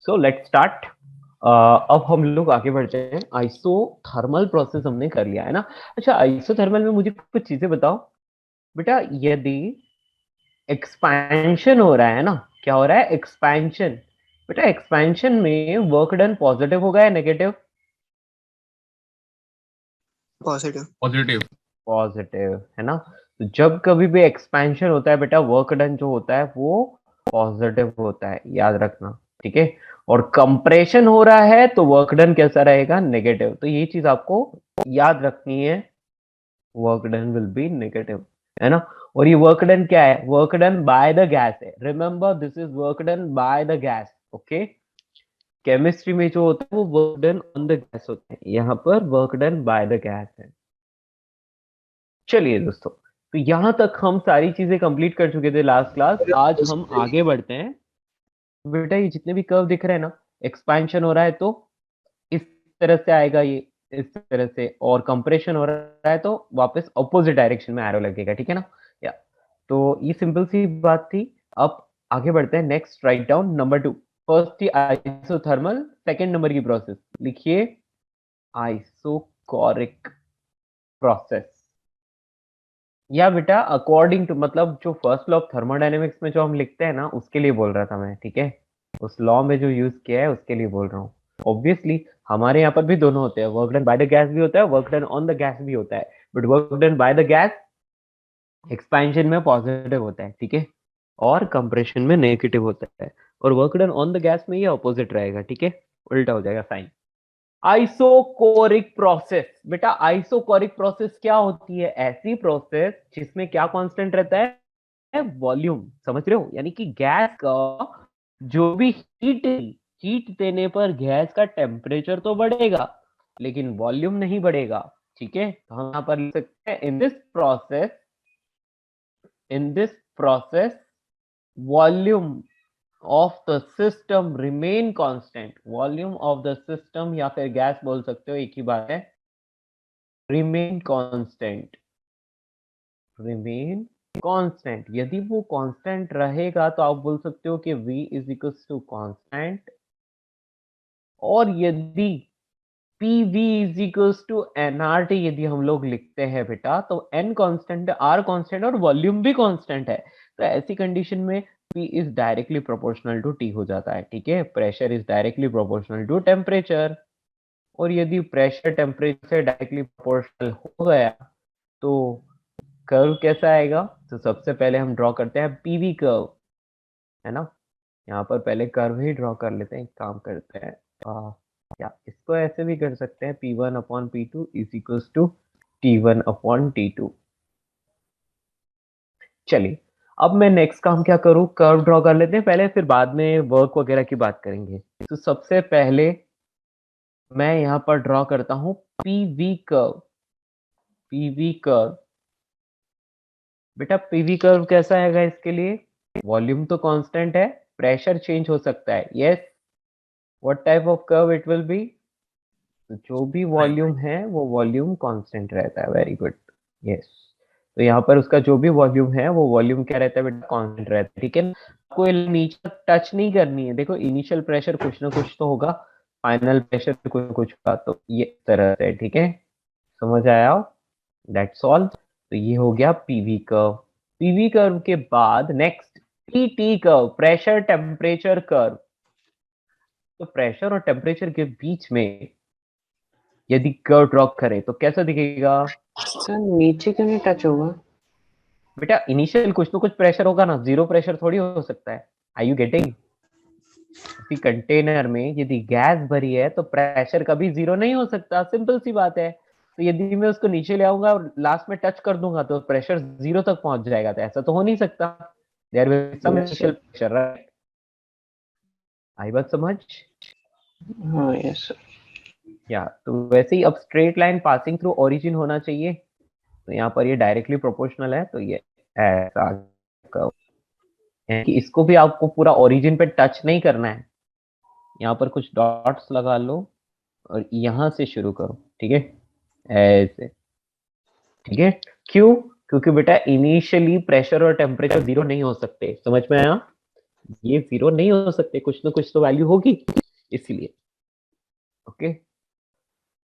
So let's start. अब हम लोग आगे बढ़ते हैं। आइसोथर्मल प्रोसेस हमने कर लिया है ना। अच्छा, आइसोथर्मल में मुझे कुछ चीजें बताओ बेटा। यदि एक्सपेंशन हो रहा है ना, क्या हो रहा है? एक्सपेंशन। बेटा एक्सपेंशन में वर्क डन पॉजिटिव होगा या नेगेटिव? पॉजिटिव। पॉजिटिव। पॉजिटिव है ना। तो जब कभी भी एक्सपेंशन होता है बेटा, वर्क डन जो होता है वो पॉजिटिव होता है, याद रखना। ठीक है। और कंप्रेशन हो रहा है तो वर्क डन कैसा रहेगा? नेगेटिव। तो ये चीज आपको याद रखनी है, work done will be negative, है ना। और ये वर्क डन क्या है? Work done by the gas है। Remember this is work done by the gas. Okay. Chemistry में जो होता है वो work done on the gas होता है, यहाँ पर work done by the gas है। चलिए दोस्तों, तो यहां तक हम सारी चीजें कंप्लीट कर चुके थे लास्ट क्लास। आज हम आगे बढ़ते हैं। बेटा ये जितने भी कर्व दिख रहे हैं ना, एक्सपेंशन हो रहा है तो इस तरह से आएगा, ये इस तरह से। और कंप्रेशन हो रहा है तो वापस ऑपोजिट डायरेक्शन में एरो लगेगा। ठीक है ना। या तो ये सिंपल सी बात थी। अब आगे बढ़ते हैं। Next, write down number 2। First थी आइसोथर्मल, सेकंड नंबर की प्रोसेस लिखिए आइसोकोरिक प्रोसेस। या बेटा अकॉर्डिंग टू, मतलब जो फर्स्ट लॉ ऑफ थर्मोडायनेमिक्स में जो हम लिखते हैं ना, उसके लिए बोल रहा था मैं। ठीक है। उस लॉ में जो यूज किया है उसके लिए बोल रहा हूँ। ऑब्वियसली हमारे यहाँ पर भी दोनों होते हैं, work done by the gas भी होता है, work done on the gas भी होता है। But work done by the gas expansion में पॉजिटिव होता है। ठीक है। और कंप्रेशन में नेगेटिव होता है। और work done on the gas में ये ऑपोजिट रहेगा। ठीक है। उल्टा हो जाएगा साइन। Isochoric process. बेटा आइसोकोरिक प्रोसेस क्या होती है? ऐसी प्रोसेस जिसमें क्या कांस्टेंट रहता है? वॉल्यूम। समझ रहे हो? यानी कि गैस का जो भी हीट देने पर गैस का टेम्परेचर तो बढ़ेगा लेकिन वॉल्यूम नहीं बढ़ेगा। ठीक है। तो हम यहाँ पर लिख सकते हैं in this process volume of the system remain constant. Volume of the system या फिर गैस बोल सकते हो, एक ही बात है। Remain constant. Remain constant. यदि वो कांस्टेंट रहेगा तो आप बोल सकते हो कि v is equal to constant. और यदि pv is equal to nRT यदि हम लोग लिखते हैं बेटा, तो n कांस्टेंट है, r कांस्टेंट और वॉल्यूम भी कांस्टेंट है। तो ऐसी कंडीशन में p is directly proportional to t हो जाता है। ठीक है। Pressure is directly proportional to temperature. और यदि प्रेशर टेम्परेचर से डायरेक्टली प्रोपोर्शनल हो गया तो कर्व कैसा आएगा? तो सबसे पहले हम ड्रॉ करते हैं पीवी कर्व, है ना। यहाँ पर पहले कर्व ही ड्रॉ कर लेते हैं। एक काम करते हैं, या इसको ऐसे भी कर सकते हैं, P1/P2 is equals to T1/T2। चलिए, अब मैं नेक्स्ट काम क्या करूँ? कर्व ड्रॉ कर लेते हैं पहले, फिर बाद में वर्क वगैरह की बात करेंगे। तो सबसे पहले मैं यहाँ पर ड्रॉ करता हूँ पीवी कर्व। PV curve. बेटा पीवी कर्व कैसा आएगा? इसके लिए वॉल्यूम तो कांस्टेंट है, प्रेशर चेंज हो सकता है। Yes. What type of curve it will be? जो भी वॉल्यूम है वो वॉल्यूम कांस्टेंट रहता है। Very good. यस। तो यहाँ पर उसका जो भी वॉल्यूम है वो वॉल्यूम क्या रहता है बेटा? कांस्टेंट रहता है। ठीक है। आपको नीचे टच नहीं करनी है। देखो इनिशियल प्रेशर कुछ ना कुछ तो होगा, फाइनल प्रेशर कुछ ना कुछ होगा। तो ये तरह से, ठीक है। समझ आया? That's all. तो ये हो गया पीवी कर्व। पीवी कर्व के बाद next PT curve, pressure temperature curve. तो प्रेशर और टेम्परेचर के बीच में यदि कर्व ड्रॉ करें तो कैसा दिखेगा? सर नीचे क्यों नहीं टच होगा? बेटा इनिशियल कुछ तो कुछ प्रेशर होगा ना, जीरो प्रेशर थोड़ी हो सकता है। Are you getting? किसी कंटेनर में यदि गैस भरी है तो प्रेशर कभी जीरो नहीं हो सकता, सिंपल सी बात है। तो यदि मैं उसको नीचे ले आऊंगा और लास्ट में टच कर दूंगा तो प्रेशर जीरो तक पहुंच जाएगा, तो ऐसा तो हो नहीं सकता। There will be some yes initial sir. Pressure, right? आई बात समझ? हाँ यस सर। या तो वैसे ही अब straight line passing through origin होना चाहिए। तो यहाँ पर ये डायरेक्टली प्रोपोर्शनल है, तो ये ऐसा कर्व है कि इसको भी आपको पूरा ओरिजिन पे टच नहीं करना है। यहाँ पर कुछ डॉट्स लगा लो और यहाँ से शुरू करो। ठीक है। ऐसे। ठीक है। क्यों? क्योंकि बेटा इनिशियली प्रेशर और टेम्परेचर जीरो नहीं हो सकते। समझ में आया? ये जीरो नहीं हो सकते, कुछ ना कुछ तो वैल्यू होगी, इसलिए। ओके,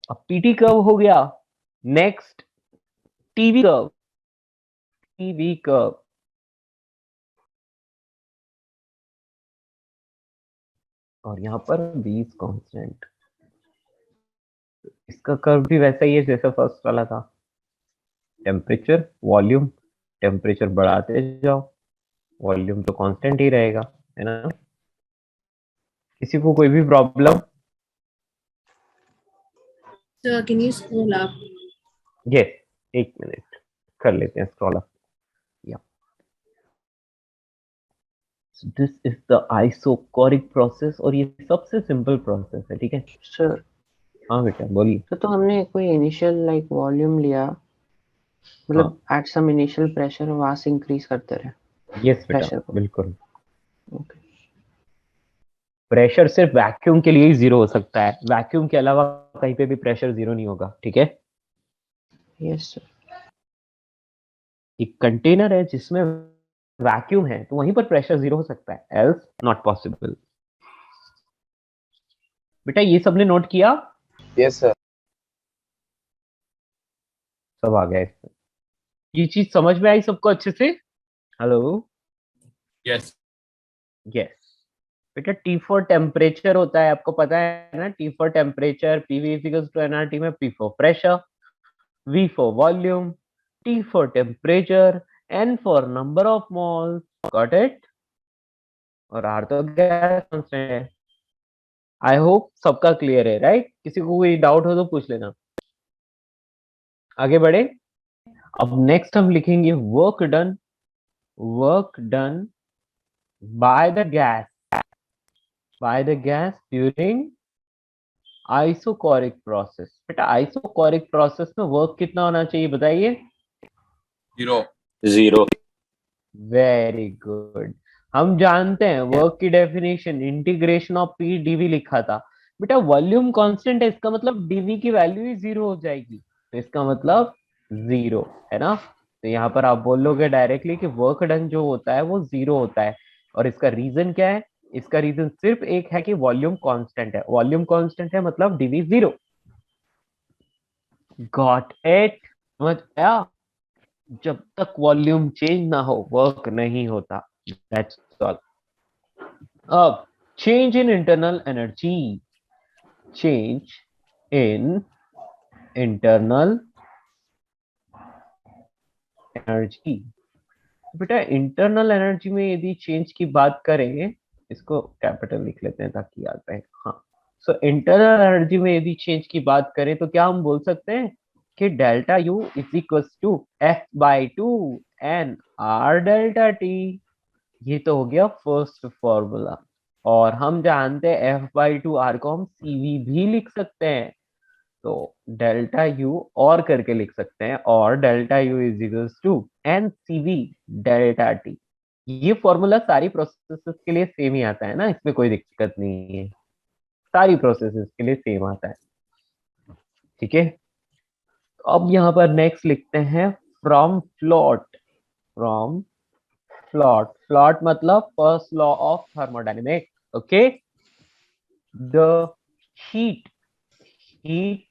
अब पीटी कर्व हो गया। Next TV curve. TV curve, और यहाँ पर v इज कांस्टेंट। इसका कर्व भी वैसा ही है जैसा फर्स्ट वाला था। टेम्परेचर, वॉल्यूम, टेम्परेचर बढ़ाते जाओ, वॉल्यूम तो कांस्टेंट ही रहेगा, है ना। किसी को कोई भी problem? Sir, can you scroll up? Yes, एक मिनट कर लेते हैं स्क्रॉल अप। या this is the isochoric process, और ये सबसे सिंपल प्रोसेस है, ठीक है। सर हाँ बेटा बोलिए। तो हमने कोई इनिशियल लाइक वॉल्यूम लिया, मतलब एट सम इनिशियल प्रेशर वहां से इंक्रीज करते रहे यस बेटा, प्रेशर को। बिल्कुल। ओके प्रेशर सिर्फ वैक्यूम के लिए ही जीरो हो सकता है, वैक्यूम के अलावा कहीं पे भी प्रेशर जीरो नहीं होगा, ठीक है। Yes sir. एक कंटेनर है जिसमें वैक्यूम है तो वहीं पर प्रेशर जीरो हो सकता है, एल्स नॉट पॉसिबल। बेटा ये सबने नोट किया? Yes sir. सब आ गया इसमें। ये चीज समझ में आई सबको अच्छे से? हेलो? Yes yes. बेटा टी फॉर टेम्परेचर होता है, आपको पता है ना, T for temperature, PV equals to NRT में P for pressure, V for volume, T for temperature, N for number of moles, got it. और आर तो गैस कांस्टेंट है। आई होप सबका क्लियर है, राइट? किसी को कोई डाउट हो तो पूछ लेना। आगे बढ़े। अब नेक्स्ट हम लिखेंगे work done. Work done by the gas, by the gas during isochoric process. बेटा आइसोकोरिक प्रोसेस में वर्क कितना होना चाहिए बताइए? जीरो। जीरो। Very good. हम जानते हैं वर्क की definition, integration of P DV लिखा था। बेटा वॉल्यूम कांस्टेंट है, इसका मतलब डीवी की वैल्यू ही जीरो हो जाएगी, तो इसका मतलब जीरो, है ना। तो यहाँ पर आप बोल लोगे डायरेक्टली कि वर्क डन जो होता है वो जीरो होता है। और इसका रीजन क्या है? इसका रीजन सिर्फ एक है कि वॉल्यूम कांस्टेंट है। वॉल्यूम कांस्टेंट है मतलब डीवी जीरो। Got it? समझ आया? जब तक वॉल्यूम चेंज ना हो वर्क नहीं होता, दैट्स ऑल। अब change in internal energy. Change in internal energy. बेटा इंटरनल एनर्जी में यदि चेंज की बात करें, इसको कैपिटल लिख लेते हैं ताकि याद रहे। हाँ, सो इंटरनल एनर्जी में यदि चेंज की बात करें तो क्या हम बोल सकते हैं कि delta U is equal to F by two N R delta T. ये तो हो गया फर्स्ट फॉर्मूला। और हम जानते हैं एफ बाई टू आर को हम सीवी भी लिख सकते हैं, तो डेल्टा यू और करके लिख सकते हैं, और delta U is equals to N CV delta T. ये फॉर्मूला सारी प्रोसेसेस के लिए सेम ही आता है ना, इसमें कोई दिक्कत नहीं है, सारी प्रोसेसेस के लिए सेम आता है, ठीक है। अब यहाँ पर नेक्स्ट लिखते हैं from float. From float, float मतलब first law of thermodynamics. Okay, the heat, heat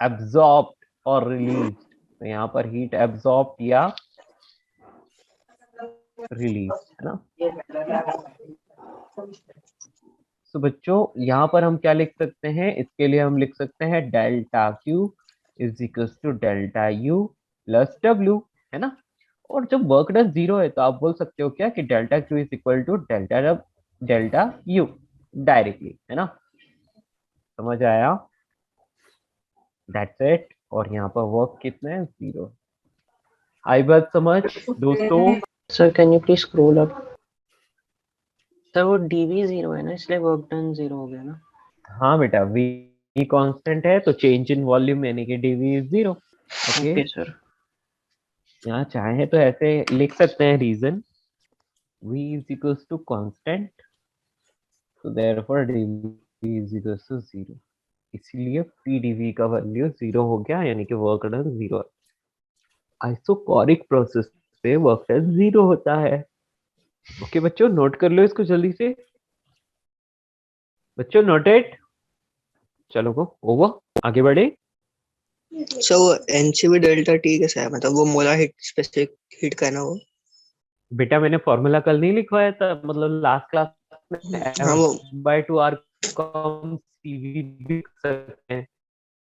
absorbed और रिलीज। तो यहाँ पर हीट एब्जॉर्ब या रिलीज, है ना। तो बच्चों यहाँ पर हम क्या लिख सकते हैं? इसके लिए हम लिख सकते हैं delta Q is equal to delta U plus W, है ना। और जब वर्क डन जीरो है तो आप बोल सकते हो क्या कि delta Q is equal to delta U directly, है ना। समझ आया? That's it. और यहाँ पर वर्क कितना है? जीरो। आई बात समझ दोस्तों? Sir can you please scroll up? Sir वो डीवी जीरो है ना, इसलिए वर्क डन जीरो हो गया ना। हाँ बेटा, वी कांस्टेंट है तो चेंज इन वॉल्यूम यानी कि DV is zero. Okay, okay sir. यहाँ चाहे तो ऐसे लिख सकते हैं reason, v is equals to constant, so therefore dv is equals to zero। इसलिए pdv का वैल्यू जीरो हो गया, यानी कि work done zero. Isochoric process पे वर्क डन जीरो होता है। ओके बच्चों, नोट कर लो इसको जल्दी से। बच्चों नोटेड। चलो गो ओवर, आगे बढ़े। सो वो एनसीवी डेल्टा टी कैसा है, मतलब वो मोलर हीट स्पेसिफिक हीट का है ना वो? बेटा मैंने फॉर्मूला कल नहीं लिखवाया था, मतलब लास्ट क्लास में हाँ वो F/2R को हम CV भी लिख सकते हैं।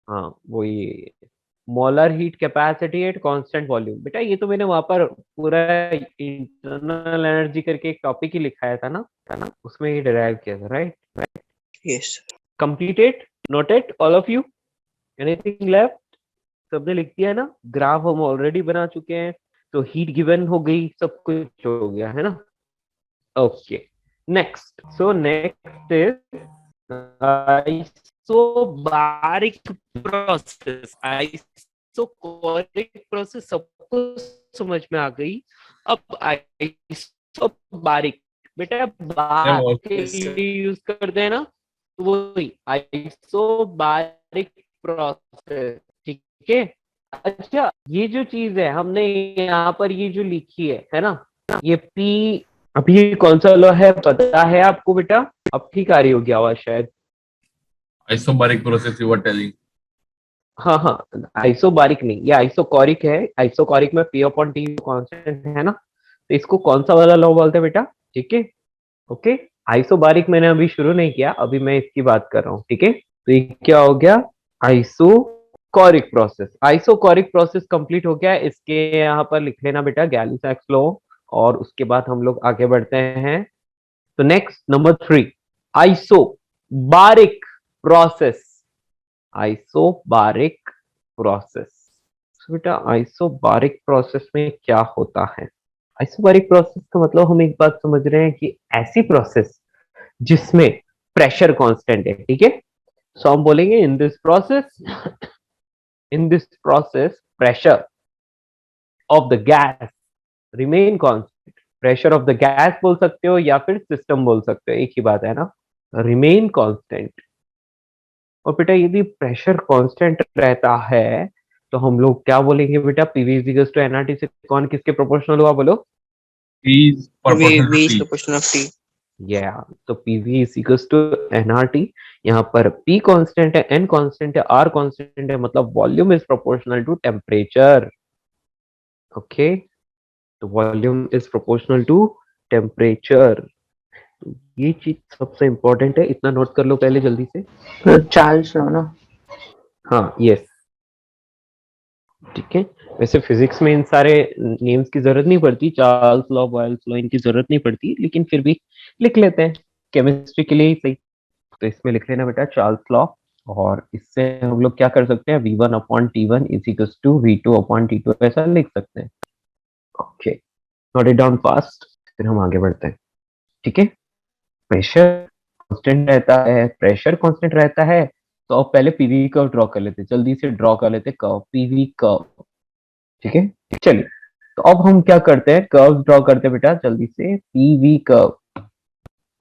हाँ वही, molar heat capacity at constant volume. बेटा ये तो मैंने वहां पर पूरा इंटरनल एनर्जी करके एक टॉपिक ही लिखाया था ना, उसमें ही डिराइव किया था, right? Yes completed, noted all of you, anything left? सबने लिख दिया है ना? ग्राफ हम ऑलरेडी बना चुके हैं, तो हीट गिवन हो गई, सब कुछ हो गया है ना? Okay next, so next is isobaric process. Isochoric process सबको समझ में आ गई। अब आइसोबारिक, बेटा बार के लिए यूज करते हैं ना, तो वही आइसोबारिक प्रोसेस, ठीक है? अच्छा ये जो चीज है हमने यहाँ पर ये जो लिखी है ना, ये P, अभी ये कौन सा लॉ है पता है आपको बेटा? अब ठीक आ रही होगी आवाज शायद। Isobaric process you were telling. हाँ हाँ, आइसोबारिक नहीं, ये आइसोकोरिक है। आइसोकोरिक में P/T कांस्टेंट है ना, तो इसको कौन सा वाला लॉ बोलते हैं बेटा? ठीक है, ओके। आइसोबारिक मैंने अभी शुरू नहीं किया, अभी मैं इसकी बात कर रहा हूँ, ठीक है? तो ये क्या हो गया? Isochoric process. Isochoric process complete हो गया। इसके यहाँ पर लिख लेना बेटा गैली-सैक्स लॉ, और उसके बाद हम लोग आगे बढ़ते हैं। तो next number 3, isobaric process. Isobaric process, बेटा आइसोबारिक प्रोसेस में क्या होता है? आइसोबारिक प्रोसेस का मतलब हम एक बात समझ रहे हैं कि ऐसी प्रोसेस जिसमें प्रेशर कांस्टेंट है, ठीक है? सो हम बोलेंगे in this process pressure of the gas remain constant. Pressure of the gas बोल सकते हो या फिर सिस्टम बोल सकते हो, एक ही बात है ना, रिमेन कांस्टेंट। और बेटा यदि प्रेशर कांस्टेंट रहता है तो हम लोग क्या बोलेंगे बेटा? PV is equal to NRT से कौन किसके प्रोपोर्शनल हुआ बोलो? P is proportional V to is T. Proportional of T. या तो PV is equal to NRT. यहाँ पर पी कांस्टेंट है, एन कांस्टेंट है, आर कांस्टेंट है, मतलब volume is proportional to temperature. Okay, तो volume is proportional to temperature. ये चीज सबसे इंपॉर्टेंट है, इतना नोट कर लो पहले जल्दी से। चार्ल्स लॉ ना? हाँ यस, ठीक है। वैसे फिजिक्स में इन सारे नेम्स की जरूरत नहीं पड़ती, चार्ल्स लॉ, बॉयल्स लॉ, इनकी जरूरत नहीं पड़ती, लेकिन फिर भी लिख लेते हैं केमिस्ट्री के लिए ही सही। तो इसमें लिख लेना बेटा चार्ल्स लॉ, और इससे हम लोग क्या कर सकते हैं? V1/T1 is equal to V2/T2 ऐसा लिख सकते हैं। Okay, note it down fast, फिर हम आगे बढ़ते हैं, ठीक है? प्रेशर कांस्टेंट रहता है, प्रेशर कांस्टेंट रहता है, तो अब पहले पीवी कर्व ड्रॉ कर लेते हैं, जल्दी से ड्रॉ कर लेते हैं कर्व, पीवी कर्व, ठीक है? चलिए, तो अब हम क्या करते हैं? कर्व ड्रॉ करते हैं बेटा जल्दी से, पीवी कर्व।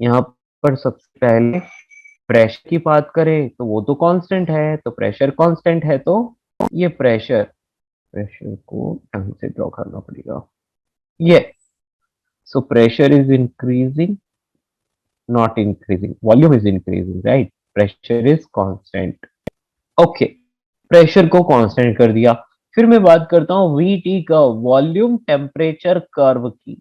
यहाँ पर सबसे पहले प्रेशर की बात करें तो वो तो कांस्टेंट है, तो प्रेशर कांस्टेंट है, तो ये प्रेशर को ढंग से ड्रॉ करना पड़ेगा। ये so pressure is increasing, not increasing, volume is increasing, right? Pressure is constant. Okay, pressure को कांस्टेंट कर दिया। फिर मैं बात करता हूँ वीटी का, वॉल्यूम टेम्परेचर कर्व की।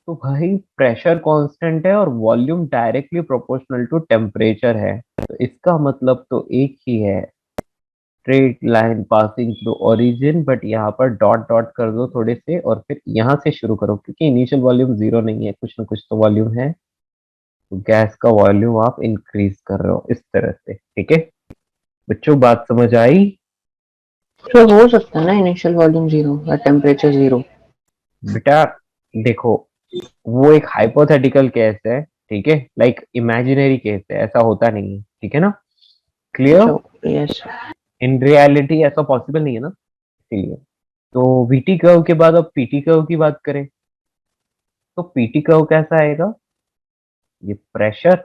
तो भाई प्रेशर कांस्टेंट है और volume directly proportional to temperature है, तो इसका मतलब तो एक ही है, straight line passing through origin, but यहाँ पर डॉट डॉट कर दो थोड़े से, और फिर यहाँ से शुरू करो, क्योंकि इनिशियल वॉल्यूम जीरो नहीं है, कुछ ना कुछ तो वॉल्यूम है, तो गैस का वॉल्यूम आप इंक्रीज कर रहे हो इस तरह से, ठीक है? बच्चों बात समझ आई? तो हो सकता है ना इनिशियल वॉल्यूम जीरो और टेम्परेचर जीरो? बेटा देखो, वो एक हाइपोथेटिकल केस है, ठीक है, लाइक इमेजिनरी केस है, ऐसा होता नहीं है, ठीक है ना? क्लियर? यस। इन रियलिटी ऐसा पॉसिबल नहीं है ना, इसीलिए। तो वीटी कर्व के बाद अब पीटी कर्व की बात करें, तो पीटी कर्व कैसा आएगा? ये प्रेशर,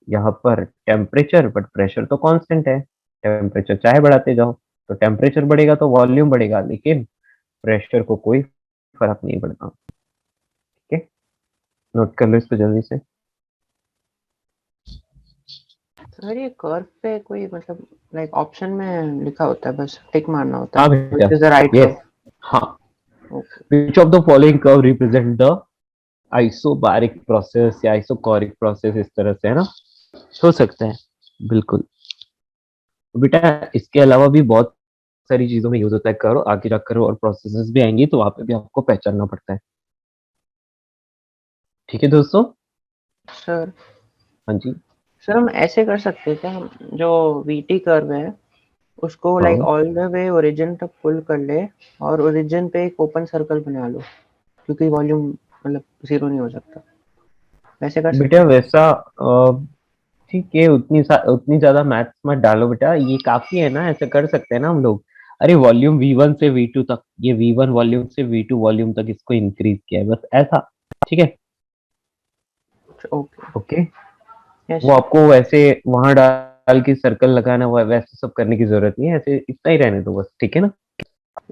यहाँ पर टेम्परेचर, बट प्रेशर तो कांस्टेंट है, टेम्परेचर चाहे बढ़ाते जाओ, तो टेम्परेचर बढ़ेगा तो वॉल्यूम बढ़ेगा, लेकिन प्रेशर को कोई फर्क नहीं पड़ता, ठीक है? नोट कर लो इसको जल्दी से। सर ये कर्व पे कोई मतलब लाइक ऑप्शन में लिखा होता है, बस टिक मारना होता हाँ है बेटा, which is the right yes, curve. हाँ। Okay which of the following curve represent the isobaric process या आइसोकोरिक प्रोसेस, इस तरह से, है ना, हो सकता है, बिल्कुल। बेटा इसके अलावा भी बहुत सारी चीजों में यूज होता है कर्व, आगे जाकर और प्रोसेसेस भी आएंगी तो वहां पे भी आपको पहचानना पड़ता है। ठीक है दोस्तों। सर। हाँ जी। सर हम ऐसे कर सकते हैं क्या, हम जो वीटी कर्व है उसको लाइक हाँ ऑल द वे ओरिजिन तक पुल कर ले और ओरिजिन पे एक ओपन सर्कल बना लो, क्योंकि वॉल्यूम मतलब जीरो नहीं हो सकता, वैसे कर सकते बेटा हैं। वैसा ठीक है, उतनी ज्यादा मैथ्स मत डालो बेटा, ये काफी है ना, ऐसे कर सकते हैं ना हम लोग। अरे वॉल्यूम V1 से V2 तक, ये V1 वॉल्यूम से V2 वॉल्यूम तक इसको इंक्रीज किया है, बस ऐसा। ठीक है। Okay okay. यस वो आपको वैसे वहां डाल के सर्कल लगाना, वो वैसे सब करने की जरूरत नहीं है, ऐसे इतना ही रहने दो बस, ठीक है ना।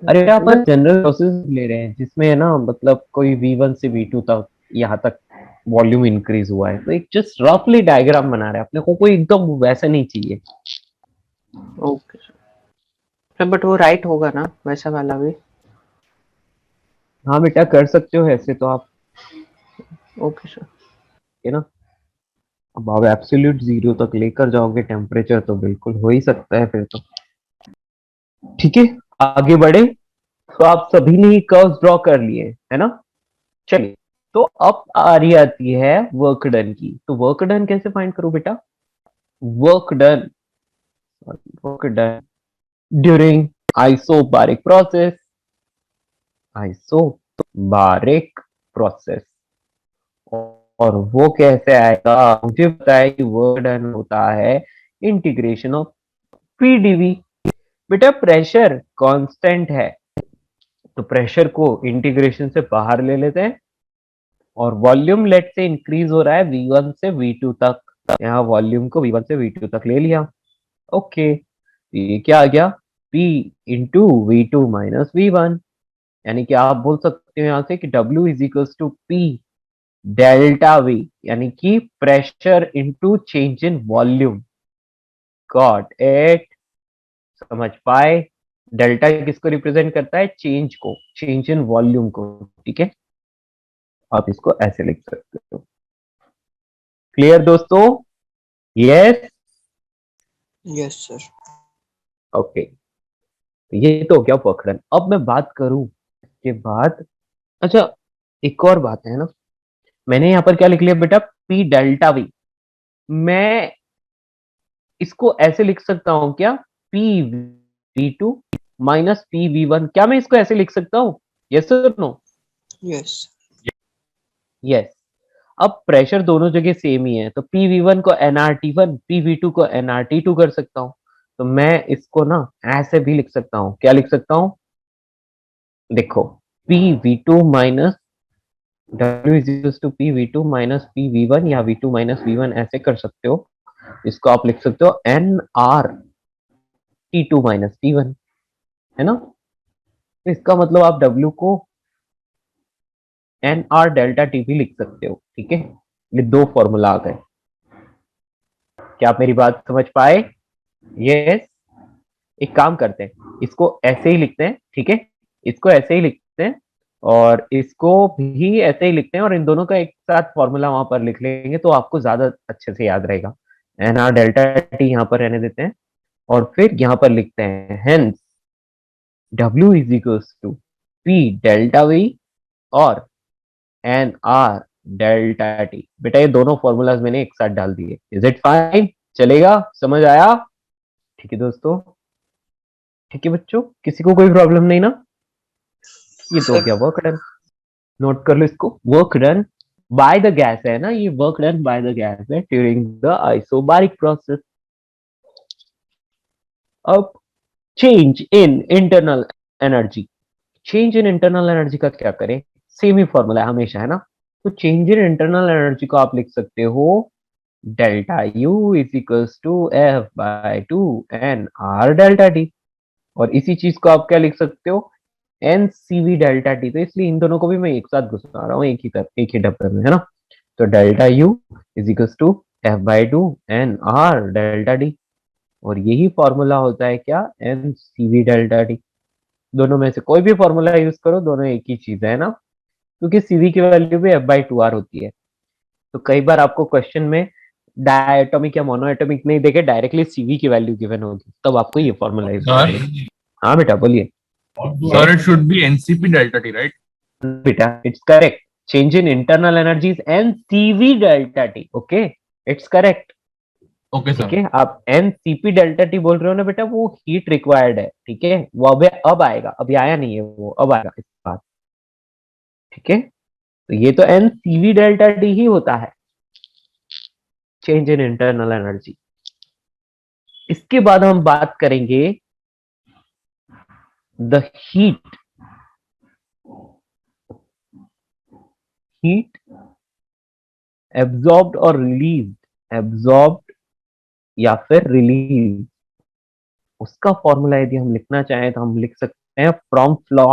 अरे सर। यहाँ पर जनरल प्रोसेस ले रहे हैं जिसमें है ना, मतलब कोई V1 से V2 तक, यहाँ तक वॉल्यूम इंक्रीज हुआ है, तो एक जस्ट रफली डायग्राम बना रहे हैं अपने को, कोई एकदम वैसा नहीं चाहिए। ओके सर, बट वो राइट होगा ना वैसा वाला भी? हाँ बेटा कर सकते हो ऐसे तो आप, ओके सर। है ना। अब आप एब्सोल्यूट जीरो तक लेकर जाओगे टेम्परेचर तो बिल्कुल हो ही सकता है फिर तो। ठीक है, आगे बढ़े। तो आप सभी ने कर्व्स ड्रॉ कर लिए, है ना। चलिए, तो अब आ रही आती है वर्क डन की। तो वर्क डन कैसे फाइंड करो बेटा? Work done, work done during isobaric process, isobaric process. और वो कैसे आएगा? मुझे पता है कि वर्क डन होता है इंटीग्रेशन ऑफ पीडीवी। बेटा प्रेशर कांस्टेंट है, तो प्रेशर को इंटीग्रेशन से बाहर ले लेते हैं, और वॉल्यूम लेट से इंक्रीज हो रहा है V1 से V2 तक, यहाँ वॉल्यूम को V1 से V2 तक ले लिया। ओके, तो ये क्या आ गया? P into V2 minus V1, यानी कि आप बोल सकते हो यहाँ से कि W is equals to P delta V, यानी कि pressure into change in volume. Got it? समझ पाए? डेल्टा किसको रिप्रेजेंट करता है? चेंज को, चेंज इन वॉल्यूम को। ठीक है, आप इसको ऐसे लिख सकते हो। क्लियर दोस्तों? यस। Yes sir. ओके, ये तो हो गया पकड़न। अब मैं बात करूं इसके बाद, अच्छा एक और बात है ना, मैंने यहाँ पर क्या लिख लिया बेटा? P delta we. मैं इसको ऐसे लिख सकता हूं क्या? P V2 minus P V1, क्या मैं इसको ऐसे लिख सकता हूँ? यस और नो? यस। यस। अब प्रेशर दोनों जगह सेम ही है, तो PV1 को nRT1, PV2 को nRT2 कर सकता हूं। तो मैं इसको ना ऐसे भी लिख सकता हूं, क्या लिख सकता हूं? देखो, PV2 minus W is to PV2 minus PV1, या V2 माइनस V1 ऐसे कर सकते हो। इसको आप लिख सकते हो nRT2 माइनस T1, है ना। तो इसका मतलब आप W को nR डेल्टा T भी लिख सकते हो। ठीक है, ये दो फॉर्मूला आ गए। क्या आप मेरी बात समझ पाए? यस। एक काम करते हैं, इसको ऐसे ही लिखते हैं, ठीक है, इसको ऐसे ही लिखते हैं, और इसको भी ऐसे ही लिखते हैं, और इन दोनों का एक साथ फॉर्मूला वहां पर लिख लेंगे तो आपको ज्यादा अच्छे से याद रहेगा। एन आर डेल्टा टी यहाँ पर रहने देते हैं, और फिर यहाँ पर लिखते हैं hence W is equals to P delta V और एन आर डेल्टा टी। बेटा ये दोनों फॉर्मूलाज मैंने एक साथ डाल दिए। Is it fine? चलेगा? समझ आया? ठीक है दोस्तों, ठीक है बच्चों, किसी को कोई प्रॉब्लम नहीं ना? ये तो हो सर गया वर्क डन। नोट कर लो इसको, work done by the gas है ना, ये work done by the gas है ड्यूरिंग द आइसोबारिक प्रोसेस। अब change in internal energy, change in internal energy का क्या करें? सेम ही फॉर्मूला है हमेशा, है ना। तो चेंज इन इंटरनल एनर्जी को आप लिख सकते हो delta U is equals to F by 2 N R delta T, और इसी चीज को आप क्या लिख सकते हो? N C V delta T. तो इसलिए इन दोनों को भी मैं एक साथ घुसा रहा हूँ एक ही डब्बे में, है ना। तो delta U is equal to F by two N R delta D, और यही फॉर्मूला होता है क्या, N C V delta D. दोनों में से कोई भी फॉर्मूला यूज करो, दोनों एक ही चीज है ना, क्योंकि सीवी की वैल्यू भी एफ बाई टू आर होती है। तो कई बार आपको क्वेश्चन में डायटोमिक या मोनोएटोमिक नहीं देके डायरेक्टली सीवी की वैल्यू गिवन होगी, तब आपको ये फॉर्मूला यूज करना है। हाँ बेटा बोलिए। Sir, it should be NCP delta T, right? बेटा it's correct, change in internal energy N CV delta T. Okay, it's correct. Okay, ठीक sir. है, आप एन सीपी डेल्टा टी बोल रहे हो ना बेटा, वो हीट रिक्वायर्ड है। ठीक है, वो अब आएगा, अभी आया नहीं है, वो अब आएगा इस बात। ठीक है, तो ये तो एन सीवी डेल्टा टी ही होता है, चेंज इन इंटरनल एनर्जी। इसके बाद हम बात करेंगे द हीट एब्जॉर्ब्ड और रिलीज, एब्जॉर्ब्ड या फिर रिलीज, उसका फॉर्मूला यदि हम लिखना चाहें तो हम लिख सकते हैं फ्रॉम लॉ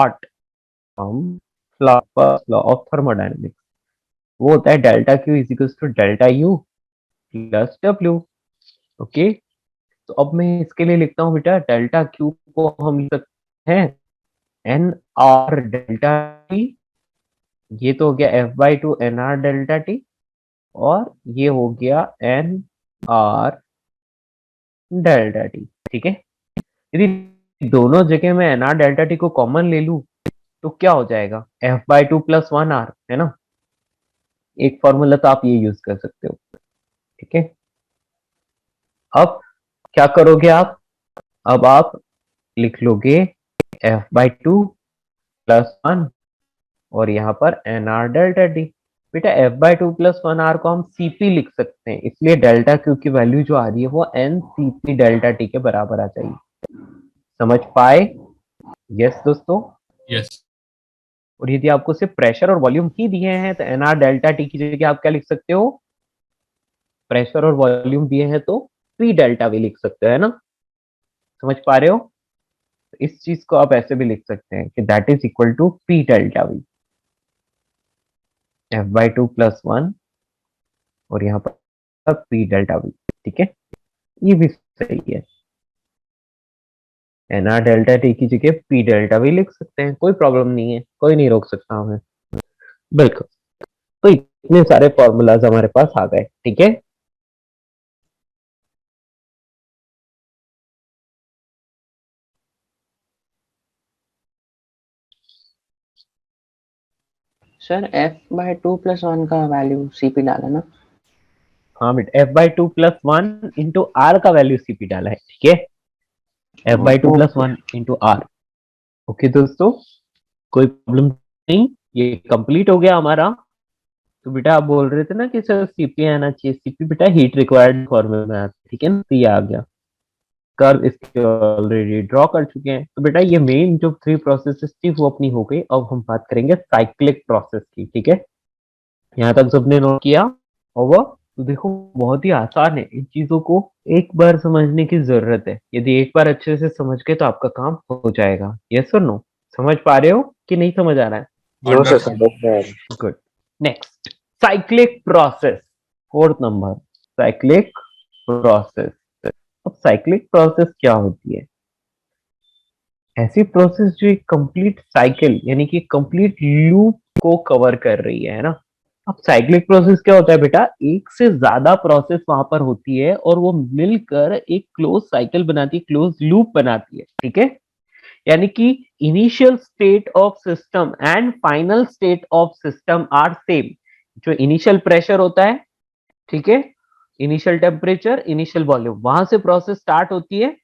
ऑफ थर्मोडायनेमिक्स। वो होता है delta Q is equal to delta U plus W. Okay, तो अब मैं इसके लिए लिखता हूं बेटा, डेल्टा क्यू को हम लिख सकते हैं एन आर डेल्टा टी, ये तो हो गया F by two N R delta T, और ये हो गया एन आर डेल्टा टी। ठीक है, यदि दोनों जगह में एन आर डेल्टा टी को कॉमन ले लूं तो क्या हो जाएगा, F by two plus one R, है ना। एक फॉर्मूला तो आप ये यूज कर सकते हो। ठीक है, अब क्या करोगे आप, अब आप लिख लोगे F by two plus one और यहाँ पर एन आर डेल्टा टी। बेटा F by two plus one R को हम सीपी लिख सकते हैं, इसलिए डेल्टा क्यू की वैल्यू जो आ रही है वो एन सीपी डेल्टा टी के बराबर आ जाएगी। समझ पाए? यस दोस्तों। Yes. और यदि आपको सिर्फ प्रेशर और वॉल्यूम ही दिए हैं तो एन आर डेल्टा टी की जगह आप क्या लिख सकते हो, प्रेशर और वॉल्यूम दिए हैं तो पी डेल्टा वी लिख सकते हो, है ना। समझ पा रहे हो? तो इस चीज को आप ऐसे भी लिख सकते हैं कि that is equal to P delta V, F by two plus one और यहाँ पर पी डेल्टा वी। ठीक है, ये भी सही है, एन आर डेल्टा टी की जगह पी डेल्टा वी लिख सकते हैं, कोई प्रॉब्लम नहीं है, कोई नहीं रोक सकता हमें। बिल्कुल, तो इतने सारे फॉर्मूलाज हमारे पास आ गए। ठीक है, sir F by two plus one का वैल्यू सीपी डाला ना? हाँ बेटा, F by two plus one into R का वैल्यू सीपी डाला है। ठीक है, F by two plus one into R. Okay दोस्तों, कोई प्रॉब्लम नहीं, ये कंप्लीट हो गया हमारा। तो बेटा आप बोल रहे थे ना कि सर सीपी आना चाहिए, सीपी बेटा हीट रिक्वायर्ड फॉर्मूला में आता है। ठीक है ना, तो ये आ गया, कर्व इसके ऑलरेडी ड्रॉ कर चुके हैं। तो बेटा ये मेन जो थ्री प्रोसेसेस थी वो अपनी हो गई। अब हम बात करेंगे साइक्लिक प्रोसेस की। ठीक है, यहाँ तक सबने नोट किया होगा? तो देखो बहुत ही आसान है, इन चीजों को एक बार समझने की जरूरत है। यदि एक बार अच्छे से समझ गए तो आपका काम हो जाएगा। यस और नो? समझ पा रहे हो कि नहीं समझ आ रहा है? No sir, Understood. समझ में आ रहा good. Next, cyclic process, fourth number, cyclic process. अब साइक्लिक प्रोसेस क्या होती है? ऐसी प्रोसेस जो एक कंप्लीट साइकिल यानी कि कंप्लीट लूप को कवर कर रही है ना। अब साइक्लिक प्रोसेस क्या होता है बेटा, एक से ज्यादा प्रोसेस वहां पर होती है और वो मिलकर एक क्लोज साइकिल बनाती है, क्लोज लूप बनाती है। ठीक है, यानी कि initial state of system and final state of system are same. जो इनिशियल प्रेशर होता है, ठीक है, इनिशियल टेम्परेचर, इनिशियल वॉल्यूम, वहां से प्रोसेस स्टार्ट होती है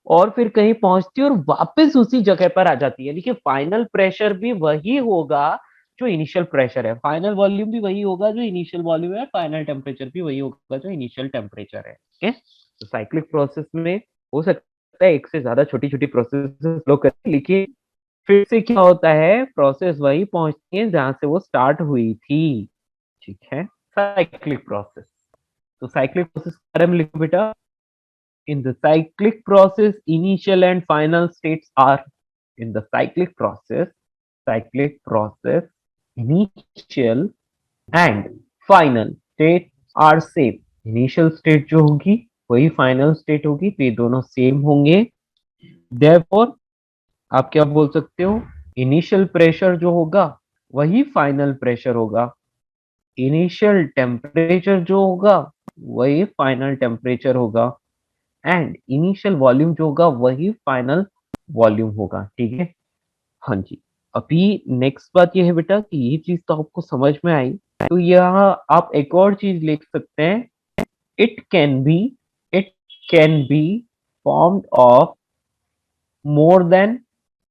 और फिर कहीं पहुंचती है और वापस उसी जगह पर आ जाती है। यानी कि फाइनल प्रेशर भी वही होगा जो इनिशियल प्रेशर है, फाइनल वॉल्यूम भी वही होगा जो इनिशियल वॉल्यूम है, फाइनल टेम्परेचर भी वही होगा जो इनिशियल टेम्परेचर है। ठीक है, तो साइक्लिक प्रोसेस में हो सकता है एक से ज्यादा छोटी छोटी प्रोसेस फ्लो करें, लेकिन फिर से क्या होता है, प्रोसेस वही पहुंचती है जहां से वो स्टार्ट हुई थी। ठीक है, साइक्लिक प्रोसेस। तो साइक्लिक प्रोसेस के बारे में लिखो बेटा, in the cyclic process initial and final states are, in the cyclic process initial and final state are same, initial state जो होगी वही फाइनल स्टेट होगी, तो ये दोनों सेम होंगे। देयरफॉर आप क्या बोल सकते हो, इनिशियल प्रेशर जो होगा वही फाइनल प्रेशर होगा, इनिशियल टेम्परेचर जो होगा वही फाइनल टेम्परेचर होगा, एंड इनिशियल वॉल्यूम जो होगा वही फाइनल वॉल्यूम होगा। ठीक है, हाँ जी। अभी नेक्स्ट बात ये है बेटा कि ये चीज तो आपको समझ में आई, तो यहाँ आप एक और चीज लिख सकते हैं, it can be, it can be formed of more than,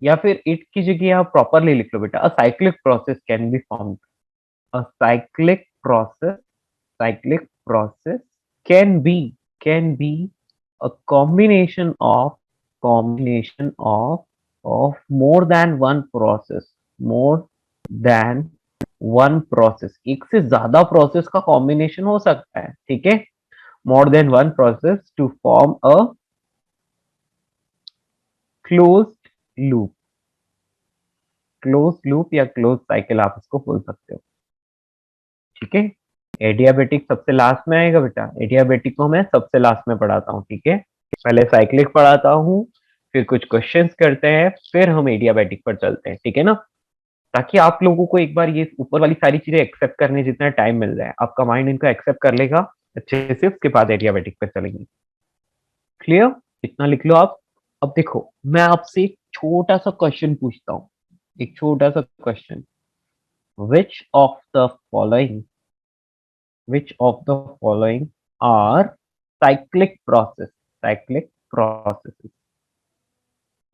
या फिर इट की जगह आप प्रॉपरली लिख लो बेटा, अ cyclic process can be formed, a cyclic process, cyclic process can be can be a combination of more than one process, more than one process, एक से ज्यादा प्रोसेस का कॉम्बिनेशन हो सकता है। ठीक है, more than one process to form a closed loop, closed loop या closed cycle आप इसको बोल सकते हो। ठीक है, एडियाबेटिक सबसे लास्ट में आएगा बेटा, एडियाबेटिक को मैं सबसे लास्ट में पढ़ाता हूँ। ठीक है, पहले साइक्लिक पढ़ाता हूँ, फिर कुछ क्वेश्चंस करते हैं, फिर हम एडियाबेटिक पर चलते हैं। ठीक है ना, ताकि आप लोगों को एक बार ये ऊपर वाली सारी चीजें एक्सेप्ट करने जितना टाइम मिल जाए, आपका माइंड इनको एक्सेप्ट कर लेगा अच्छे से, उसके बाद एडियाबेटिक पर चलेंगे। क्लियर, इतना लिख लो आप। अब देखो मैं आपसे एक छोटा सा क्वेश्चन पूछता हूँ, एक छोटा सा question, which of the following which of the following are cyclic processes?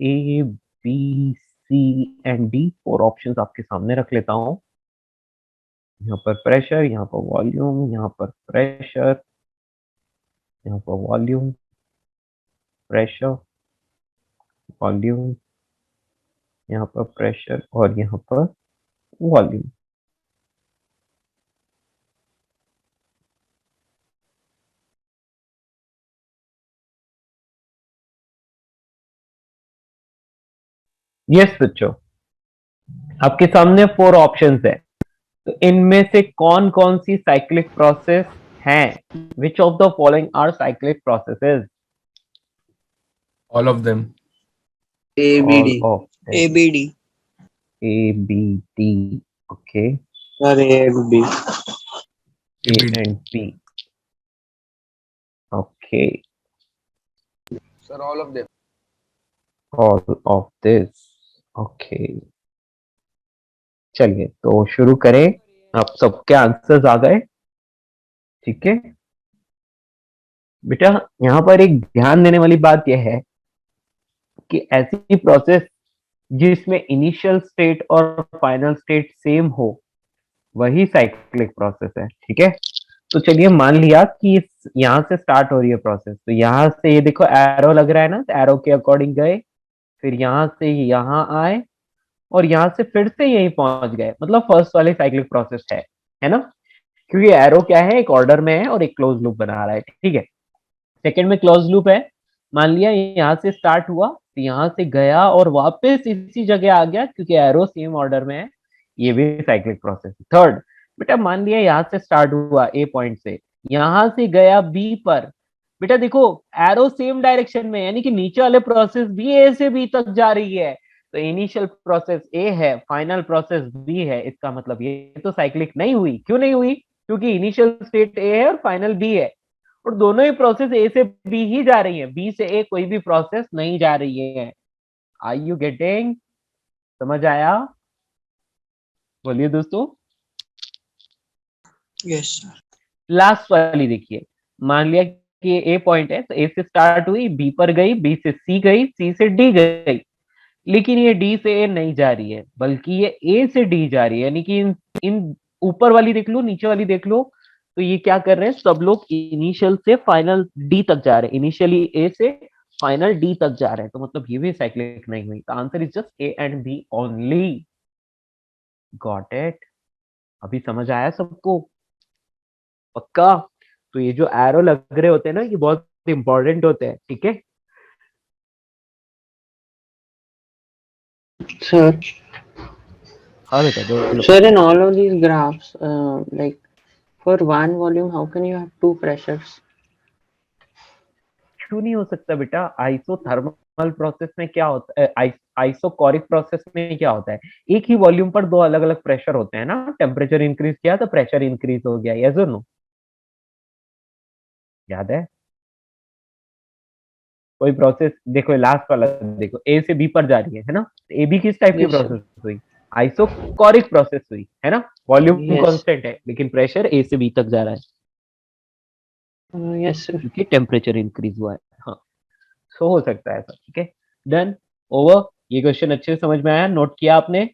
A, B, C and D, 4 options आपके सामने रख लेता हूं। यहाँ पर प्रेशर, यहाँ पर वॉल्यूम, यहाँ पर प्रेशर, यहाँ पर वॉल्यूम, प्रेशर, वॉल्यूम, यहाँ पर प्रेशर और यहाँ पर वॉल्यूम। यस बच्चों, आपके सामने 4 ऑप्शंस है, तो इनमें से कौन कौन सी साइक्लिक प्रोसेस है? Which of the following are cyclic processes? All of them. ABD. All of them. ABD. A, B, D. Okay. Sir A B, A and B. Okay. Sir, all of them. All of this. Okay. चलिए तो शुरू करें, आप सबके answers आ गए। ठीक है बेटा, यहाँ पर एक ध्यान देने वाली बात यह है कि ऐसी प्रोसेस जिसमें इनिशियल स्टेट और फाइनल स्टेट सेम हो वही साइक्लिक प्रोसेस है। ठीक है, तो चलिए मान लिया कि यहाँ से स्टार्ट हो रही है प्रोसेस, तो यहाँ से ये देखो एरो लग रहा है ना, तो एरो के अकॉर्डिंग गए, फिर यहाँ से यहाँ आए और यहाँ से फिर से यहीं पहुंच गए, मतलब फर्स्ट वाली साइक्लिक प्रोसेस है ना, क्योंकि एरो क्या है, एक ऑर्डर में है और एक क्लोज लूप बना रहा है। ठीक है, सेकंड में क्लोज लूप है, मान लिया यहाँ से स्टार्ट हुआ, तो यहाँ से गया और वापस इसी जगह आ गया, क्योंकि एरो सेम ऑर्डर में है, ये भी साइक्लिक प्रोसेस। थर्ड बेटा, मान लिया यहाँ से स्टार्ट हुआ ए पॉइंट से, यहाँ से गया बी पर, बेटा देखो एरो सेम डायरेक्शन में, यानी कि नीचे वाले प्रोसेस भी ए से बी तक जा रही है, तो इनिशियल प्रोसेस ए है, फाइनल प्रोसेस बी है, इसका मतलब ये तो साइक्लिक नहीं हुई। क्यों नहीं हुई? क्योंकि इनिशियल स्टेट ए है और फाइनल बी है, और दोनों ही प्रोसेस ए से बी ही जा रही है, बी से ए कोई भी प्रोसेस नहीं जा रही है। Are you getting? समझ आया? बोलिए दोस्तों। Yes, sir. लास्ट वाली देखिए, मान लिया कि ए पॉइंट है, तो ए से स्टार्ट हुई, बी पर गई, बी से सी गई, सी से डी गई, लेकिन ये डी से ए नहीं जा रही है, बल्कि ये ए से डी जा रही है, यानी कि इन ऊपर वाली देख लो, नीचे वाली देख लो, तो ये क्या कर रहे हैं, सब लोग इनिशियल से फाइनल डी तक जा रहे हैं, इनिशियली ए से फाइनल डी तक जा रहे हैं, तो मतलब ये भी साइक्लिक नहीं हुई। The answer is just A and B only. Got it? अभी समझ आया सबको? पक्का? तो ये जो एरो लग रहे होते हैं ना, ये बहुत इंपॉर्टेंट होते हैं। ठीक है सर हाँ बेटा बोलो। Sir in all of these graphs like For one volume, how can you have two pressures? क्यों नहीं हो सकता बेटा? आइसोथर्मल प्रोसेस में क्या होता है, आइसोकोरिक प्रोसेस में क्या होता है, एक ही वॉल्यूम पर दो अलग अलग प्रेशर होते हैं ना, टेम्परेचर इंक्रीज किया तो प्रेशर इंक्रीज हो गया, यस और नो? याद है? कोई प्रोसेस देखो, लास्ट वाला देखो, ए से बी पर जा रही है ना, ए बी किस टाइप की Yes, sir. प्रोसेस हुई? आइसोकोरिक प्रोसेस हुई है ना, वॉल्यूम Yes. कांस्टेंट है लेकिन प्रेशर ए से बी तक जा रहा है Yes, sir. क्योंकि टेम्परेचर इंक्रीज हुआ है। हाँ, सो हो सकता है ऐसा, ठीक है, डन, ओवर। ये क्वेश्चन अच्छे से समझ में आया, नोट किया आपने?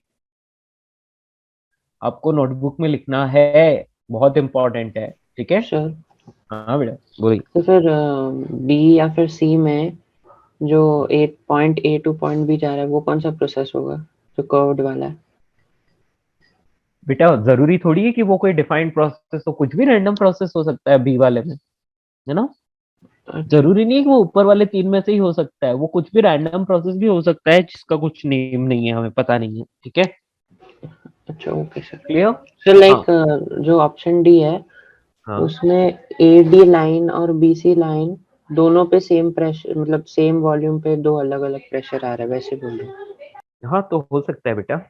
आपको नोटबुक में लिखना है, बहुत इंपॉर्टेंट है, ठीक है? Sure. हाँ बेटा, बोलिए। तो फिर B या फिर C में जो point A two point B जा रहा है वो कौन सा प्रोसेस होगा जो कर्व्ड वाला है? बेटा जरूरी थोड़ी है कि वो कोई डिफाइंड प्रोसेस हो, कुछ भी रैंडम प्रोसेस हो सकता है बी वाले में, है ना? जरूरी नहीं है कि वो ऊपर वाले तीन में से ही हो सकता है, वो कुछ भी रैंडम प्रोसेस भी हो सकता है जिसका कुछ नेम नहीं है, हमें पता नहीं है, ठीक है? अच्छा, okay sir. Clear? Sir like जो ऑप्शन डी है हाँ उसमें AD लाइन और BC लाइन दोनों पे सेम प्रेशर, मतलब सेम वॉल्यूम पे दो अलग अलग प्रेशर आ रहा है, वैसे बोल रहे हैं। हाँ, तो हो सकता है बेटा।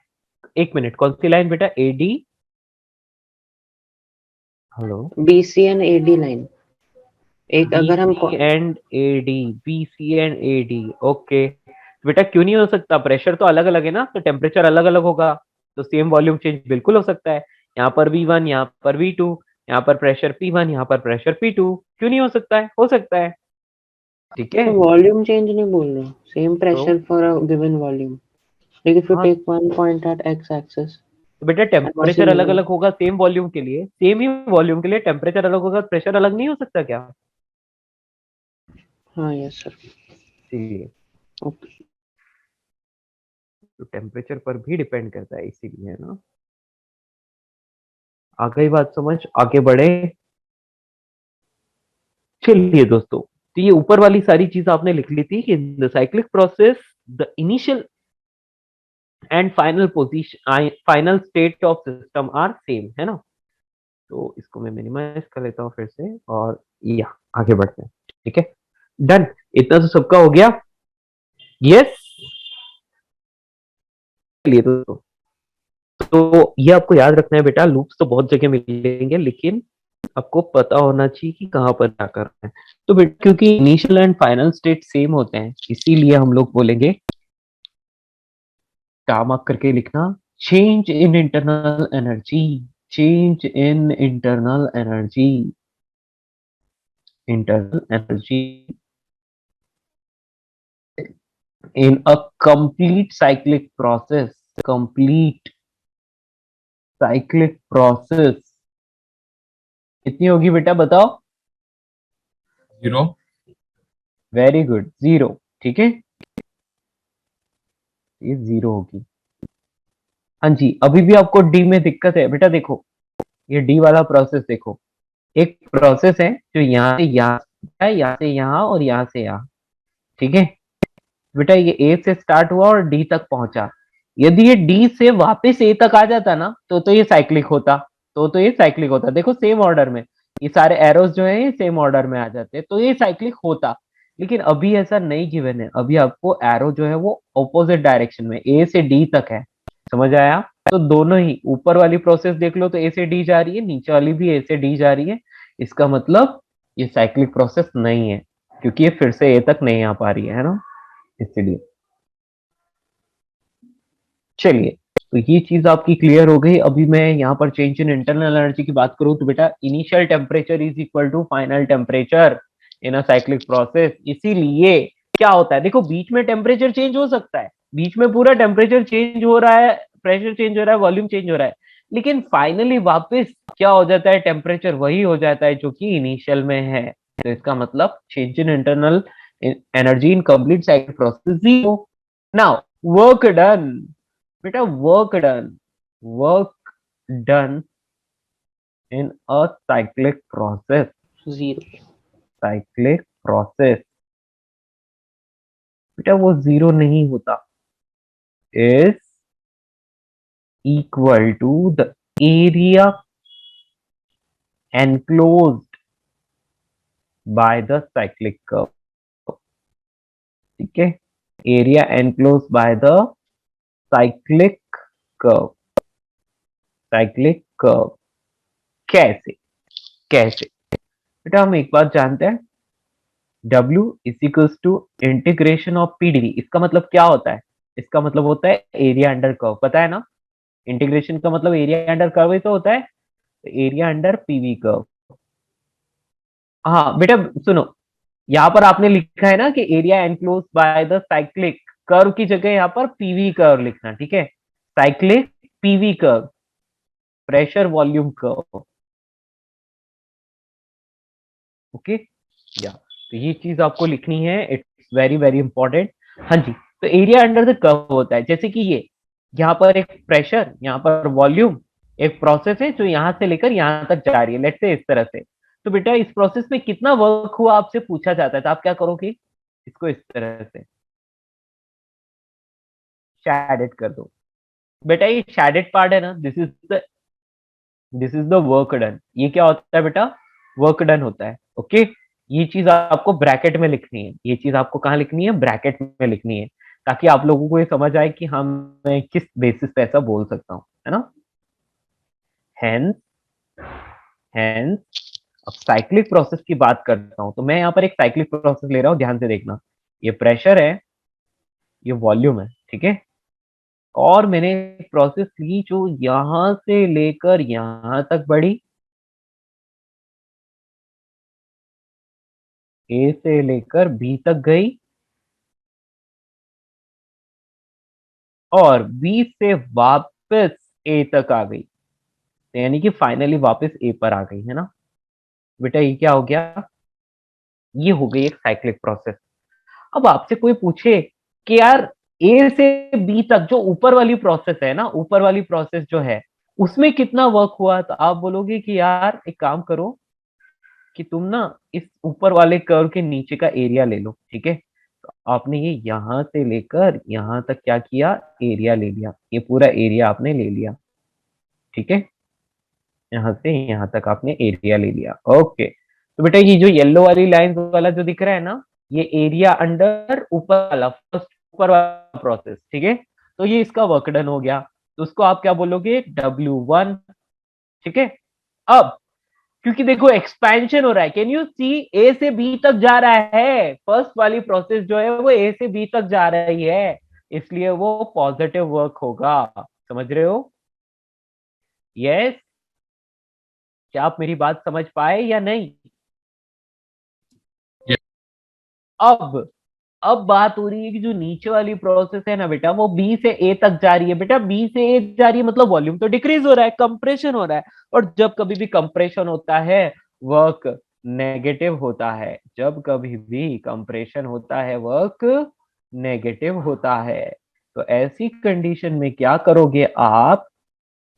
एक मिनट, कौन सी लाइन बेटा? AD, hello? BC and AD line, एक अगर हम BC and AD, BC and AD, okay बेटा। क्यों नहीं हो सकता? प्रेशर तो अलग अलग है ना, तो टेम्परेचर अलग अलग होगा, तो सेम वॉल्यूम चेंज बिल्कुल हो सकता है। यहाँ पर V1, यहाँ पर V2, यहाँ पर प्रेशर P1, यहाँ पर प्रेशर P2, क्यों नहीं हो सकता है? हो सकता है, ठीक है? तो वॉल्यूम चेंज नहीं बोल रहे, सेम तो pressure for a given volume, लेकिन इफ यू हाँ, take one point at x axis तो बेटा टेम्परेचर अलग अलग होगा सेम वॉल्यूम के लिए, सेम ही वॉल्यूम के लिए टेम्परेचर अलग होगा, प्रेशर अलग नहीं हो सकता क्या? हाँ यस सर, इसीलिए ओके। तो टेम्परेचर पर भी डिपेंड करता है, इसीलिए, है ना? आ गई बात समझ? आगे बढ़े, चलिए दोस्तों। तो ये ऊपर वाली सारी चीज आपने लिख ली थी कि the cyclic process, the initial and final position, final state of system are same, है ना? तो इसको मैं मिनिमाइज कर लेता हूँ फिर से, और या आगे बढ़ते हैं, ठीक है, डन। इतना तो सबका हो गया, यस? चलिए दोस्तों, तो ये आपको याद रखना है बेटा, लूप्स तो बहुत जगह मिलेंगे लेकिन आपको पता होना चाहिए कि कहाँ पर क्या करना है। तो बेटा क्योंकि initial and final state same होते हैं, इसीलिए हम लोग बोलेंगे, टामक करके लिखना, change in internal energy, change in internal energy, internal energy in a complete cyclic process, complete cyclic process कितनी होगी बेटा, बताओ? 0. वेरी गुड, जीरो, ठीक है, ये जीरो होगी। हाँ जी, अभी भी आपको डी में दिक्कत है बेटा, देखो ये डी वाला प्रोसेस देखो, एक प्रोसेस है जो यहाँ से यहाँ है, यहाँ से यहाँ और यहाँ से यहाँ, ठीक है बेटा? ये ए से स्टार्ट हुआ और डी तक पहुंचा, यदि ये डी से वापस ए तक आ जाता ना, तो ये साइक्लिक होता, तो ये साइक्लिक होता। देखो सेम ऑर्डर में, ये सारे एरोस जो है ये सेम ऑर्डर में आ जाते हैं, तो ये साइक्लिक होता। लेकिन अभी ऐसा नहीं गिवन है, अभी आपको एरो जो है वो ऑपोजिट डायरेक्शन में ए से डी तक है, समझ आया? तो दोनों ही, ऊपर वाली प्रोसेस देख लो तो ए से डी जा रही है, नीचे वाली भी ए से डी जा रही है, इसका मतलब ये साइक्लिक प्रोसेस नहीं है, क्योंकि ये फिर से ए तक नहीं आ पा रही है ना, इसलिए। चलिए, तो ये चीज आपकी क्लियर हो गई। अभी मैं यहाँ पर चेंज इन इंटरनल एनर्जी की बात करूं तो बेटा, initial temperature is equal to final temperature in a cyclic process. इसीलिए क्या होता है, देखो बीच में टेम्परेचर चेंज हो सकता है, बीच में पूरा टेम्परेचर चेंज हो रहा है, प्रेशर चेंज हो रहा है, वॉल्यूम चेंज हो रहा है, लेकिन फाइनली वापस क्या हो जाता है, टेम्परेचर वही हो जाता है जो कि इनिशियल में है। तो इसका मतलब change in internal energy in complete cyclic process zero. Now work done बेटा, work done, work done in a cyclic process, zero. Cyclic process बेटा वो जीरो नहीं होता, is equal to the area enclosed by the cyclic curve, ठीक है, area enclosed by the cyclic curve, cyclic curve. कैसे कैसे बेटा, हम एक बात जानते हैं, W is equals to integration of PdV। इसका मतलब क्या होता है? इसका मतलब होता है एरिया अंडर कर्व, पता है ना? इंटीग्रेशन का मतलब एरिया अंडर कर्व ही तो होता है, तो एरिया अंडर PV कर्व। हाँ बेटा सुनो, यहाँ पर आपने लिखा है ना कि area enclose by the cyclic curve की जगह यहाँ पर PV कर्व लिखना, ठीक है, cyclic PV curve, pressure volume curve, okay या, तो ये चीज आपको लिखनी है, इट्स वेरी वेरी इंपॉर्टेंट। हाँ जी, तो एरिया अंडर द कर्व होता है जैसे कि ये, यहाँ पर एक प्रेशर, यहाँ पर वॉल्यूम, एक प्रोसेस है जो यहाँ से लेकर यहाँ तक जा रही है, लेट्स से इस तरह से। तो बेटा इस प्रोसेस में कितना वर्क हुआ आपसे पूछा जाता है, तो आप क्या करोगे, इसको इस तरह से शैडेड कर दो। बेटा ये शैडेड पार्ट है ना, this is the work done. ये क्या होता है बेटा, वर्क डन होता है, ओके। ये चीज आपको ब्रैकेट में लिखनी है, ये चीज आपको कहाँ लिखनी है, ब्रैकेट में लिखनी है, ताकि आप लोगों को ये समझ आए कि हम मैं किस बेसिस पे ऐसा बोल सकता हूँ, है ना। हेंस हेंस अब साइक्लिक प्रोसेस की बात करता हूं, तो मैं यहाँ पर एक साइक्लिक प्रोसेस ले रहा हूं, ध्यान से देखना। ये प्रेशर है, ये वॉल्यूम है, ठीक है, और मैंने प्रोसेस ली जो यहां से लेकर यहां तक बढ़ी, ए से लेकर बी तक गई, और बी से वापस ए तक आ गई, तो यानी कि फाइनली वापस ए पर आ गई, है ना। बेटा ये क्या हो गया, ये हो गई एक साइक्लिक प्रोसेस। अब आपसे कोई पूछे कि यार ए से बी तक जो ऊपर वाली प्रोसेस है ना, ऊपर वाली प्रोसेस जो है उसमें कितना वर्क हुआ, तो आप बोलोगे कि यार एक काम करो कि तुम ना इस ऊपर वाले कर्व के नीचे का एरिया ले लो, ठीक है। तो आपने ये यहां से लेकर यहां तक क्या किया, एरिया ले लिया, ये पूरा एरिया आपने ले लिया, ठीक है, यहां से यहां तक आपने एरिया ले लिया, ओके। तो बेटा ये जो येलो वाली लाइन वाला जो दिख रहा है ना, ये एरिया अंडर ऊपर वाला, फर्स्ट ऊपर वाला प्रोसेस, ठीक है। तो ये इसका वर्क डन हो गया, तो उसको आप क्या बोलोगे, W1, ठीक है। अब क्योंकि देखो एक्सपेंशन हो रहा है, कैन यू सी, ए से बी तक जा रहा है, फर्स्ट वाली प्रोसेस जो है वो ए से बी तक जा रही है, इसलिए वो पॉजिटिव वर्क होगा, समझ रहे हो? यस, क्या आप मेरी बात समझ पाए या नहीं? Yes. अब बात हो रही है कि जो नीचे वाली प्रोसेस है ना बेटा, वो बी से ए तक जा रही है। बेटा बी से ए जा रही है मतलब वॉल्यूम तो डिक्रीज हो रहा है, कंप्रेशन हो रहा है, और जब कभी भी कंप्रेशन होता है वर्क नेगेटिव होता है, जब कभी भी कंप्रेशन होता है वर्क नेगेटिव होता है। तो ऐसी कंडीशन में क्या करोगे आप,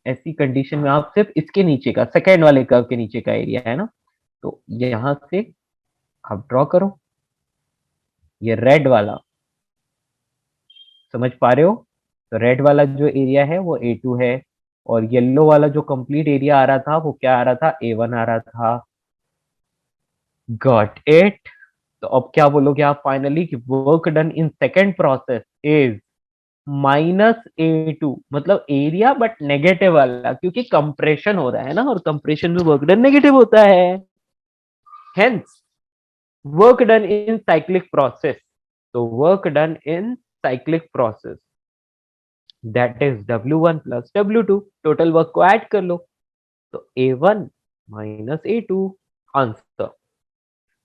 ऐसी कंडीशन में आप सिर्फ इसके नीचे का, सेकेंड वाले कर्व के नीचे का एरिया है ना, तो यहां से आप ड्रॉ करो, ये रेड वाला, समझ पा रहे हो? तो रेड वाला जो एरिया है वो A2 है, और येलो वाला जो कंप्लीट एरिया आ रहा था वो क्या आ रहा था, A1 आ रहा था। Got it. तो अब क्या बोलोगे आप फाइनली कि work done in second process is -A2, मतलब एरिया बट नेगेटिव वाला, क्योंकि कंप्रेशन हो रहा है ना, और कंप्रेशन में वर्क डन नेगेटिव होता है। Hence work done in cyclic process, तो work done in cyclic process that is W1 plus W2, total work को ऐड कर लो, तो A1 माइनस A2 आंसर।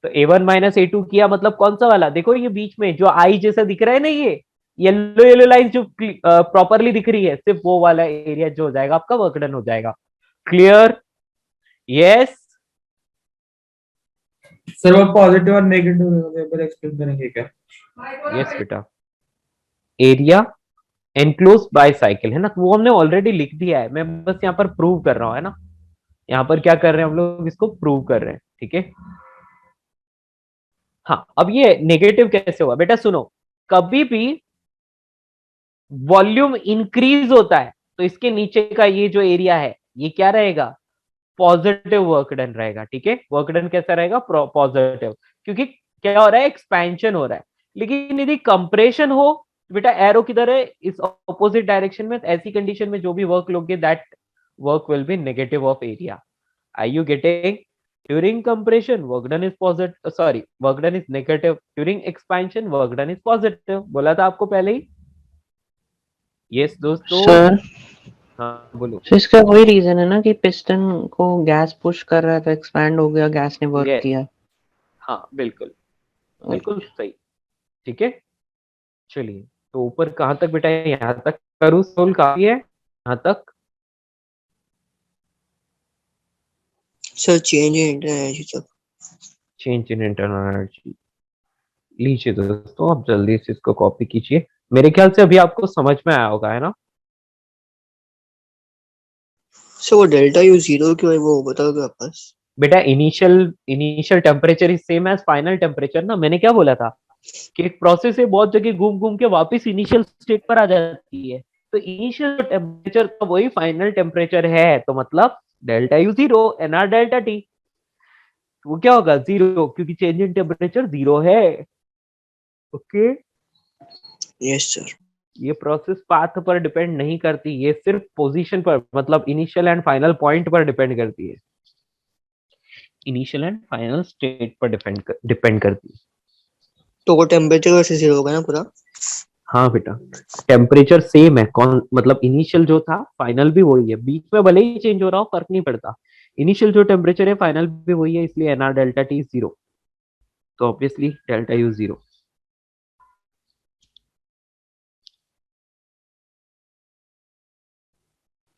तो A1 माइनस A2 किया मतलब कौन सा वाला, देखो ये बीच में जो आई जैसा दिख रहा है ना, ये येलो येलो लाइन जो प्रॉपरली दिख रही है, सिर्फ वो वाला एरिया जो हो जाएगा आपका वर्क डन हो जाएगा। क्लियर? यस। सर वो पॉजिटिव और नेगेटिव एक्सप्लेन करेंगे क्या? यस बेटा, एरिया एनक्लोज बाय साइकिल है ना, तो वो हमने ऑलरेडी लिख दिया है, मैं बस यहाँ पर प्रूव कर रहा हूँ, है ना। यहाँ पर क्या कर रहे हैं हम लोग, इसको प्रूव कर रहे हैं, ठीक है। हाँ, अब ये नेगेटिव कैसे हुआ बेटा, सुनो, कभी भी वॉल्यूम इंक्रीज होता है तो इसके नीचे का ये जो एरिया है ये क्या रहेगा, पॉजिटिव वर्क डन रहेगा, ठीक है। वर्क डन कैसा रहेगा, पॉजिटिव, क्योंकि क्या हो रहा है, एक्सपेंशन हो रहा है। लेकिन यदि कंप्रेशन हो बेटा, एरो किधर है, इस ऑपोजिट डायरेक्शन में, ऐसी कंडीशन में जो भी वर्क लोगे that work will be negative of area. Are you getting? During compression work done is positive, sorry work done is negative, during expansion work done is positive. बोला था आपको पहले ही। यस दोस्तों। सर हाँ बोलो। तो इसका वही रीजन है ना कि पिस्टन को गैस पुश कर रहा है तो एक्सपैंड हो गया, गैस ने वर्क यस, किया। हाँ बिल्कुल, और बिल्कुल सही, ठीक है। चलिए, तो ऊपर कहाँ तक बेटा, यहाँ तक करूँ, सोल काफी है यहाँ तक। Sir change in internal energy तक। चेंज इन इंटरनल एनर्जी, लीजिए दोस्तों आप जल्दी से इसको कॉपी कीजिए। मेरे ख्याल से अभी आपको समझ में आया होगा, है ना। सर वो डेल्टा यू जीरो क्यों है वो बताओगे वापस? बेटा initial initial temperature is same as final temperature ना। मैंने क्या बोला था कि एक प्रोसेस है, बहुत जगह घूम घूम के वापस इनिशियल स्टेट पर आ जाती है। तो इनिशियल टेम्परेचर का वही फाइनल टेम्परेचर है, तो मतलब delta U zero N R delta T, वो क्या होगा, जीरो, क्योंकि चेंज इन टेम्परेचर जीरो है। ओके। Yes sir. ये प्रोसेस पाथ पर डिपेंड नहीं करती, ये सिर्फ पोजीशन पर, मतलब इनिशियल एंड फाइनल पॉइंट पर डिपेंड करती है। इनिशियल एंड फाइनल स्टेट पर डिपेंड करती है। तो वो टेम्परेचर वैसे जीरो होगा ना पूरा? हाँ बेटा, टेम्परेचर सेम है, कौन मतलब इनिशियल जो था फाइनल भी वही है, बीच में भले ही चेंज हो रहा हो फर्क नहीं पड़ता। इनिशियल जो टेम्परेचर है फाइनल भी वही है, इसलिए एनआर डेल्टा टी जीरो, तो ऑब्वियसली डेल्टा यू जीरो।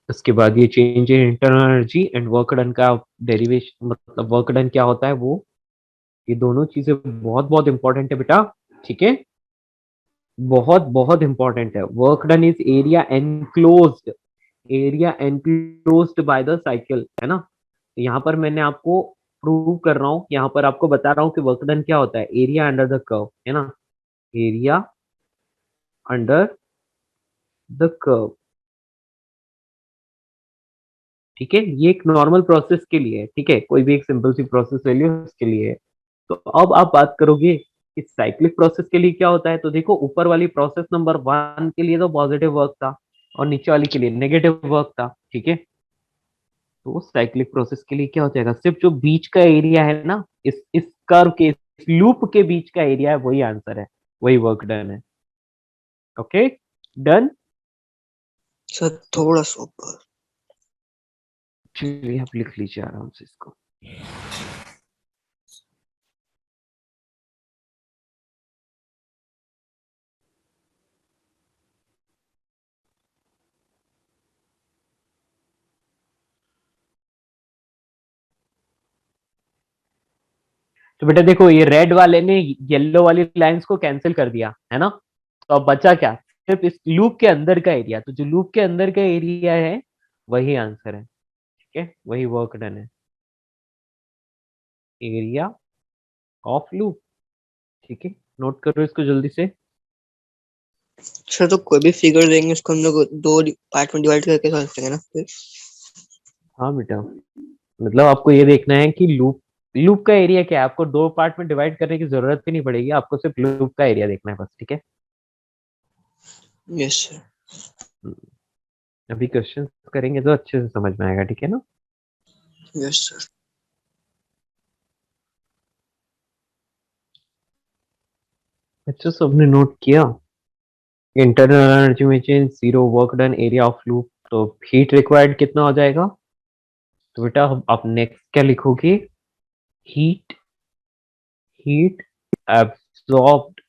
उसके बाद ये change in internal energy and work done का डेरिवेशन, मतलब वर्क डन क्या होता है वो, ये दोनों चीजें बहुत बहुत इंपॉर्टेंट है बेटा, ठीक है। बहुत बहुत इंपॉर्टेंट है। Work done is area enclosed, area enclosed by the cycle, है ना। तो यहाँ पर मैंने आपको प्रूव कर रहा हूँ, यहाँ पर आपको बता रहा हूँ कि वर्क डन क्या होता है, एरिया अंडर द कर्व, है ना, एरिया अंडर द कर्व, ठीक है। ये एक नॉर्मल प्रोसेस के लिए है, ठीक है, कोई भी एक सिंपल सी प्रोसेस ले लियो उसके लिए है। तो अब आप बात करोगे कि साइक्लिक प्रोसेस के लिए क्या होता है, तो देखो ऊपर वाली प्रोसेस नंबर 1 के लिए तो पॉजिटिव वर्क था और नीचे वाली के लिए नेगेटिव वर्क था, ठीक है। तो साइक्लिक प्रोसेस के लिए क्या हो जाएगा, सिर्फ जो बीच का एरिया है ना, इस कर्व के, इस लूप के बीच का एरिया है, वही आंसर है, वही वर्क डन है। Okay done. सर थोड़ा सा ऊपर। चलिए आप लिख लीजिए आराम से इसको। तो बेटा देखो, ये रेड वाले ने येलो वाली लाइंस को कैंसिल कर दिया, है ना। तो अब बचा क्या, सिर्फ इस लूप के अंदर का एरिया, तो जो लूप के अंदर का एरिया है वही आंसर है, ठीक है, वही वर्क डन है, एरिया ऑफ लूप, ठीक है। नोट करो इसको जल्दी से। सर तो कोई भी फिगर देंगे उसको हम लोग दो पार्ट में डिवाइड करके सॉल्व करेंगे ना फिर? हाँ बेटा, मतलब आपको ये देखना है कि लूप, लूप का एरिया क्या है, आपको दो पार्ट में डिवाइड करने की जरूरत भी नहीं पड़ेगी, आपको सिर्फ लूप का एरिया देखना है बस, ठीक है। Yes sir. अभी क्वेश्चन करेंगे तो अच्छे से समझ में आएगा, ठीक है ना। Yes sir. अच्छा सबने नोट किया, इंटरनल एनर्जी में change, zero work done, area of loop, तो हीट रिक्वायर्ड कितना हो जाएगा, तो बेटा आप नेक्स्ट क्या लिखोगे, हीट, हीट एब्सॉर्ब्ड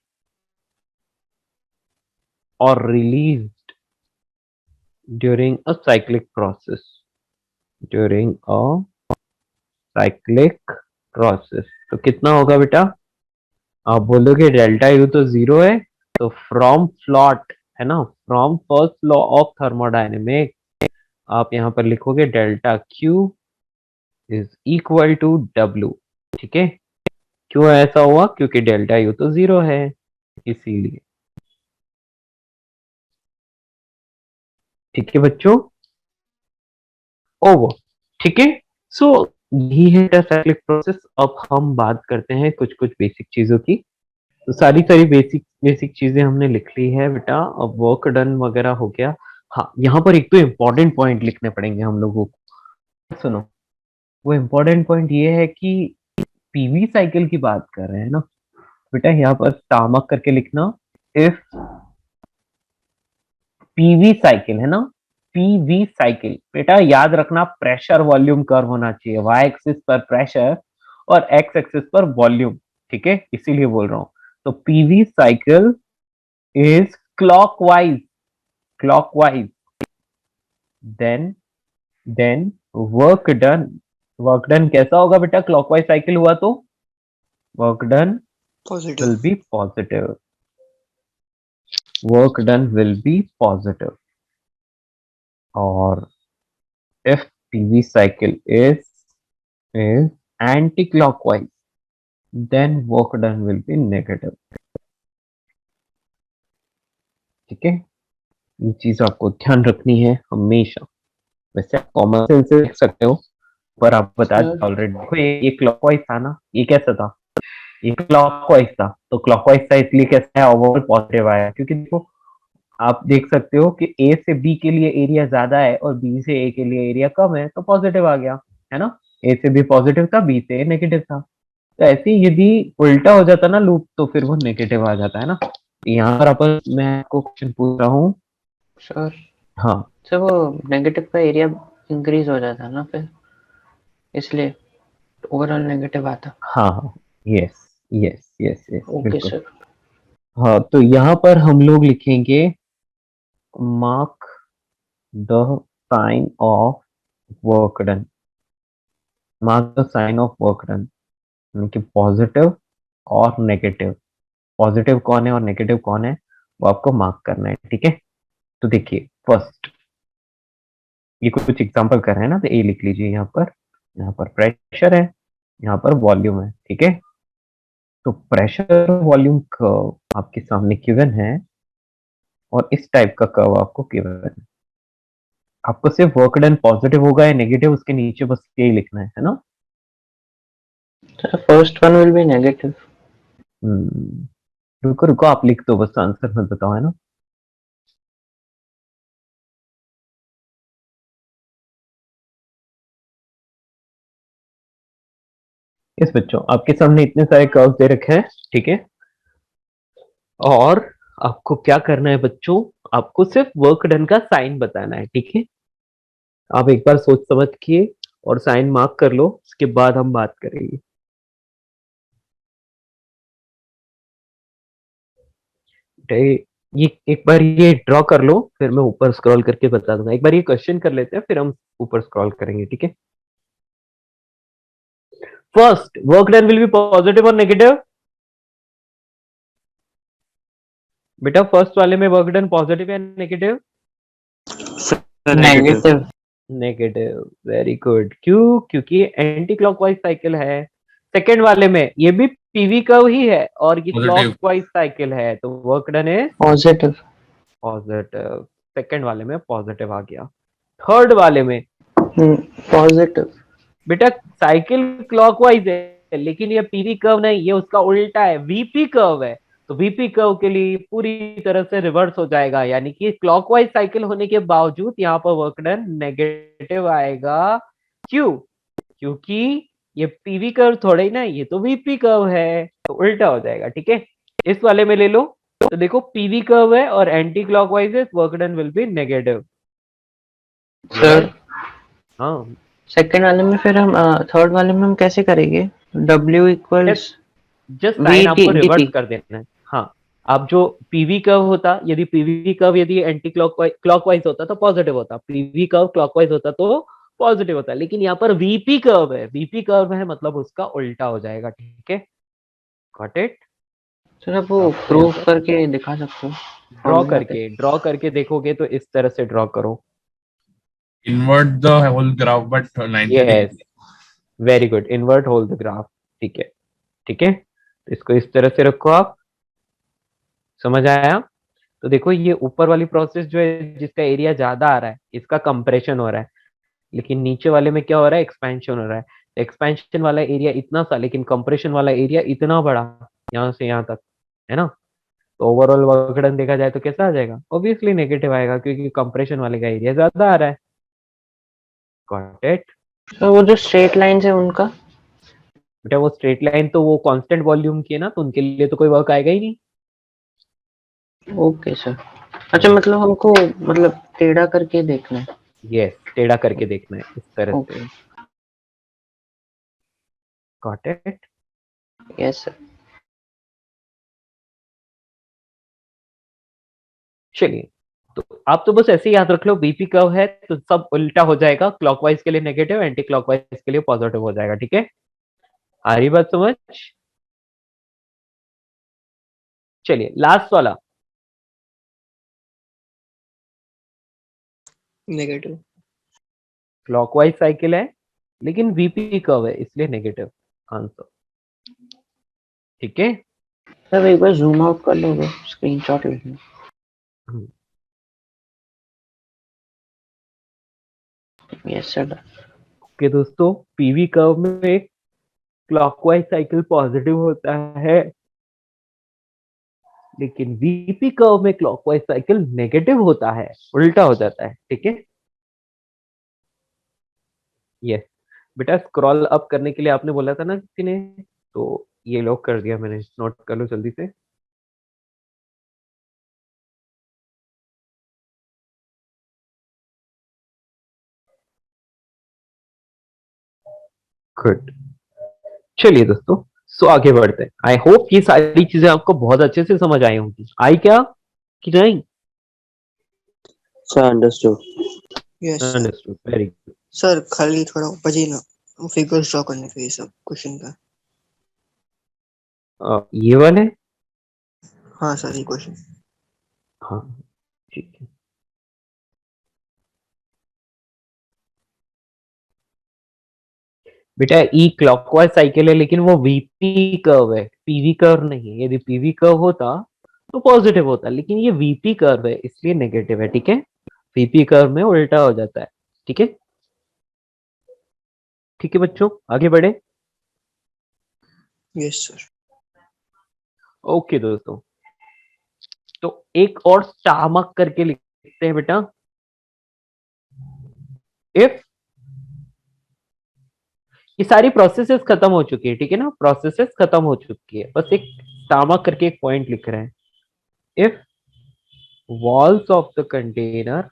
और released during a cyclic process, during a cyclic process, तो कितना होगा बेटा, आप बोलोगे डेल्टा यू तो जीरो है, तो फ्रॉम फ्लॉट, है ना, from first law of thermodynamic आप यहाँ पर लिखोगे delta Q is equal to W, ठीक है। क्यों ऐसा हुआ, क्योंकि डेल्टा यू तो जीरो है, इसीलिए, ठीक है बच्चों, ओवर, ठीक है। सो यही है साइक्लिक प्रोसेस। अब हम बात करते हैं कुछ कुछ बेसिक चीजों की। तो सारी सारी बेसिक बेसिक चीजें हमने लिख ली है बेटा। अब वर्क डन वगैरह हो गया। हाँ, यहाँ पर एक तो इम्पोर्टेंट पॉइंट लिखने पड़ेंगे हम लोगों को। सुनो, वो इम्पोर्टेंट पॉइंट ये है कि पीवी साइकिल की बात कर रहे हैं ना बेटा, यहाँ पर टामक करके लिखना। इफ पीवी साइकिल है ना, पीवी साइकिल बेटा याद रखना, प्रेशर वॉल्यूम कर्व होना चाहिए। वाई एक्सिस पर प्रेशर और एक्स एक्सिस पर वॉल्यूम, ठीक है, इसीलिए बोल रहा हूं। तो PV cycle is clockwise, clockwise, then then work done, work done कैसा होगा बेटा? क्लॉकवाइज साइकिल हुआ तो work done positive. will be positive, work done will be positive. और if PV cycle is anti-clockwise, then work done will be negative. ठीक है, ये चीज आपको ध्यान रखनी है हमेशा। वैसे आप कॉमन सेंस से देख सकते हो, पर आप बता सर ऑलरेडी। देखो ये क्लॉकवाइज था ना, ये कैसा था? ये क्लॉकवाइज था। तो क्लॉकवाइज था इसलिए कैसा है? ओवरऑल पॉजिटिव आया, क्योंकि देखो आप देख सकते हो कि ए से बी के लिए एरिया ज्यादा है और बी से ए के लिए एरिया कम है, तो पॉजिटिव आ गया, है ना। ए से बी पॉजिटिव था, बी से ए नेगेटिव था। तो ऐसे ही यदि उल्टा हो जाता ना लूप, तो फिर वो नेगेटिव आ जाता है ना। यहाँ पर अपन मैं आपको क्वेश्चन पूछ रहा हूँ। सर हाँ सर वो नेगेटिव का एरिया इंक्रीज हो जाता है ना फिर, इसलिए ओवरऑल नेगेटिव आता। हाँ, yes yes yes yes, okay बिल्कुल। सर। हाँ, तो यहाँ पर हम लोग लिखेंगे mark the sign of work done, mark the sign of work done, यानी कि पॉजिटिव और नेगेटिव। पॉजिटिव कौन है और नेगेटिव कौन है वो आपको मार्क करना है, ठीक है। तो देखिए फर्स्ट ये कुछ एग्जांपल कर रहे हैं ना, तो ए लिख लीजिए यहाँ पर प्रेशर है, यहाँ पर वॉल्यूम है, ठीक है। तो प्रेशर वॉल्यूम कर्व आपके सामने गिवन है और इस टाइप का कर्व आपको गिवन है। आपको सिर्फ वर्क डन पॉजिटिव होगा या नेगेटिव उसके नीचे बस यही लिखना है ना। Sir first one will be negative. रुको रुको, आप लिख दो बस, आंसर मत बताओ, है ना। इस बच्चों आपके सामने इतने सारे कर्व दे रखे हैं, ठीक है। और आपको क्या करना है बच्चों, आपको सिर्फ वर्क डन का साइन बताना है, ठीक है। आप एक बार सोच समझ के और साइन मार्क कर लो, उसके बाद हम बात करेंगे। ये एक बार ये ड्रॉ कर लो, फिर मैं ऊपर स्क्रॉल करके बता दूंगा। एक बार ये क्वेश्चन कर लेते हैं, फिर हम ऊपर स्क्रॉल करेंगे, ठीक है। First, work done will B positive और नेगेटिव। बेटा फर्स्ट वाले में वर्क डन पॉजिटिव या negative? Negative. Negative, very good. क्यों? क्योंकि एंटी क्लॉकवाइज साइकिल है। सेकंड वाले में ये भी पीवी कर्व ही है और ये Positive. क्लॉकवाइज साइकिल है, तो work done is positive. Positive. Second वाले में पॉजिटिव आ गया। थर्ड वाले में पॉजिटिव। बेटा साइकिल क्लॉकवाइज है, लेकिन ये पीवी कर्व नहीं, ये उसका उल्टा है, वीपी कर्व है। तो वीपी कर्व के लिए पूरी तरह से रिवर्स हो जाएगा, यानी कि क्लॉकवाइज साइकिल होने के बावजूद यहाँ पर वर्क डन नेगेटिव आएगा। क्यों? क्योंकि ये पीवी कर्व थोड़ा ही ना, ये तो वीपी कर्व है, तो उल्टा हो जाएगा, ठीक है। इस वाले में ले लो, तो देखो पीवी कर्व है और एंटी क्लॉकवाइज है, work done will be negative. Sir हाँ, सेकंड वाले में फिर हम थर्ड वाले में हम कैसे करेंगे? W इक्वल्स जस्ट साइन आपको रिवर्स कर देना है। हाँ, आप जो पीवी कर्व होता, यदि पीवी कर्व यदि एंटी क्लॉकवाइज होता तो पॉजिटिव होता, पीवी कर्व क्लॉकवाइज होता तो पॉजिटिव होता, लेकिन यहाँ पर वीपी कर्व है, वीपी कर्व है मतलब उसका उल्टा हो जाएगा, ठीक है। Got it? सर आप वो प्रूफ करके दिखा सकते हो? ड्रॉ करके देखोगे तो इस तरह से ड्रॉ करो। Invert the whole graph, but 90 yes, degrees. Very good, invert whole the graph, ठीक है, ठीक है। तो इसको इस तरह से रखो आप, समझ आया? तो देखो ये ऊपर वाली प्रोसेस जो है जिसका एरिया ज्यादा आ रहा है, इसका कंप्रेशन हो रहा है, लेकिन नीचे वाले में क्या हो रहा है, एक्सपेंशन हो रहा है। एक्सपेंशन वाला एरिया इतना सा, लेकिन कंप्रेशन वाला एरिया इतना बड़ा, यहाँ से यहाँ तक, है ना। तो ओवरऑल विघटन देखा जाए तो कैसा आ जाएगा, ऑब्वियसली नेगेटिव आएगा, क्योंकि कंप्रेशन वाले का एरिया ज्यादा आ रहा है। Got it. तो वो जो स्ट्रेट लाइंस है उनका, बेटा वो स्ट्रेट लाइन तो वो कांस्टेंट वॉल्यूम की है ना, तो उनके लिए तो कोई वर्क आएगा ही नहीं। Okay sir. अच्छा, मतलब हमको मतलब टेढ़ा करके देखना है। यस, टेढ़ा करके देखना है इस तरह ओके, से। Got it. Yes sir. चलिए, तो आप तो बस ऐसे ही याद रख लो, बीपी कर्व है तो सब उल्टा हो जाएगा, क्लॉकवाइज के लिए नेगेटिव, एंटी क्लॉकवाइज के लिए पॉजिटिव हो जाएगा, ठीक है। आ रही बात समझ। चलिए लास्ट वाला, नेगेटिव। क्लॉकवाइज साइकिल है लेकिन वीपी कर्व है, इसलिए नेगेटिव आंसर, ठीक है। सर एक बार जूम आउट कर लोगे, स्क्रीनशॉट लेना। हम्म, यस सर। ओके दोस्तों, पीवी कर्व में क्लॉकवाइज साइकिल पॉजिटिव होता है, लेकिन वीपी कर्व में क्लॉकवाइज साइकिल नेगेटिव होता है, उल्टा हो जाता है, ठीक है। यस बेटा, स्क्रॉल अप करने के लिए आपने बोला था ना किसी ने, तो ये लॉक कर दिया मैंने, नोट कर लो जल्दी से। गुड। चलिए दोस्तों, सो आगे बढ़ते हैं। आई होप ये सारी चीजें आपको बहुत अच्छे से समझ आई होंगी। आई क्या कि नहीं? Sir understood. Yes sir. Understood, very good. Sir खाली थोड़ा बची ना फिगर्स ड्रॉ करने के लिए सब क्वेश्चन का। ये वाले, हाँ सर, ये क्वेश्चन। हाँ ठीक है। बेटा ई क्लॉकवाइज साइकिल है, लेकिन वो वीपी कर्व है, पीवी कर्व नहीं है। यदि पीवी कर्व होता तो पॉजिटिव होता, लेकिन ये वीपी कर्व है इसलिए नेगेटिव है, ठीक है। वीपी कर्व में उल्टा हो जाता है, ठीक है। ठीक है बच्चों, आगे बढ़े। Yes sir. ओके दोस्तों, तो एक और चामक करके लिखते हैं बेटा। इफ ये सारी प्रोसेसेस खत्म हो चुकी है, ठीक है ना, प्रोसेसेस खत्म हो चुकी है, बस एक चामक करके एक पॉइंट लिख रहे हैं। If walls of the container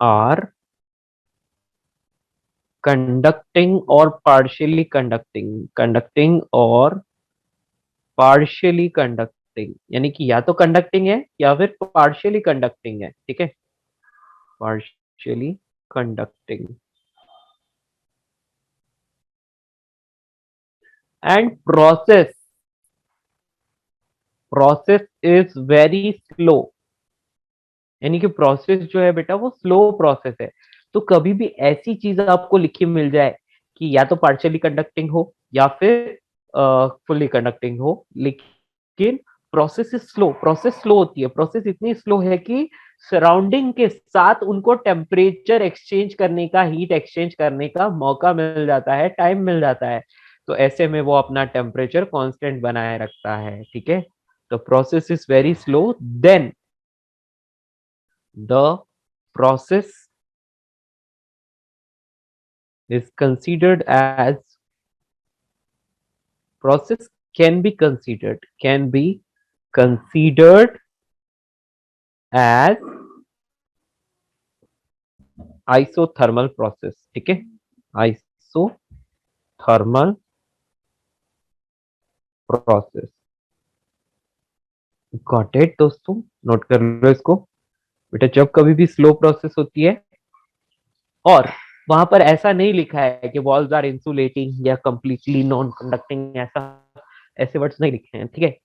are conducting or partially conducting, यानी कि या तो कंडक्टिंग है या फिर पार्शियली कंडक्टिंग है, ठीक है। Partially conducting and process is very slow, यानी कि प्रोसेस जो है बेटा वो स्लो प्रोसेस है। तो कभी भी ऐसी चीज आपको लिखी मिल जाए कि या तो पार्शियली कंडक्टिंग हो या फिर फुल्ली कंडक्टिंग हो, लेकिन process is slow, process slow होती है, प्रोसेस इतनी स्लो है कि सराउंडिंग के साथ उनको टेम्परेचर एक्सचेंज करने का, हीट एक्सचेंज करने का मौका मिल जाता है, टाइम मिल जाता है। तो ऐसे में वो अपना टेम्परेचर कांस्टेंट बनाए रखता है, ठीक है। तो process is very slow, then the process is considered as process can be considered as isothermal process, ठीक है। isothermal process, गॉट इट दोस्तों, नोट कर लो इसको। बेटा जब कभी भी स्लो प्रोसेस होती है और वहां पर ऐसा नहीं लिखा है कि वॉल्स आर इंसुलेटिंग या कंप्लीटली नॉन कंडक्टिंग, ऐसा ऐसे वर्ड्स नहीं लिखे हैं, ठीक है।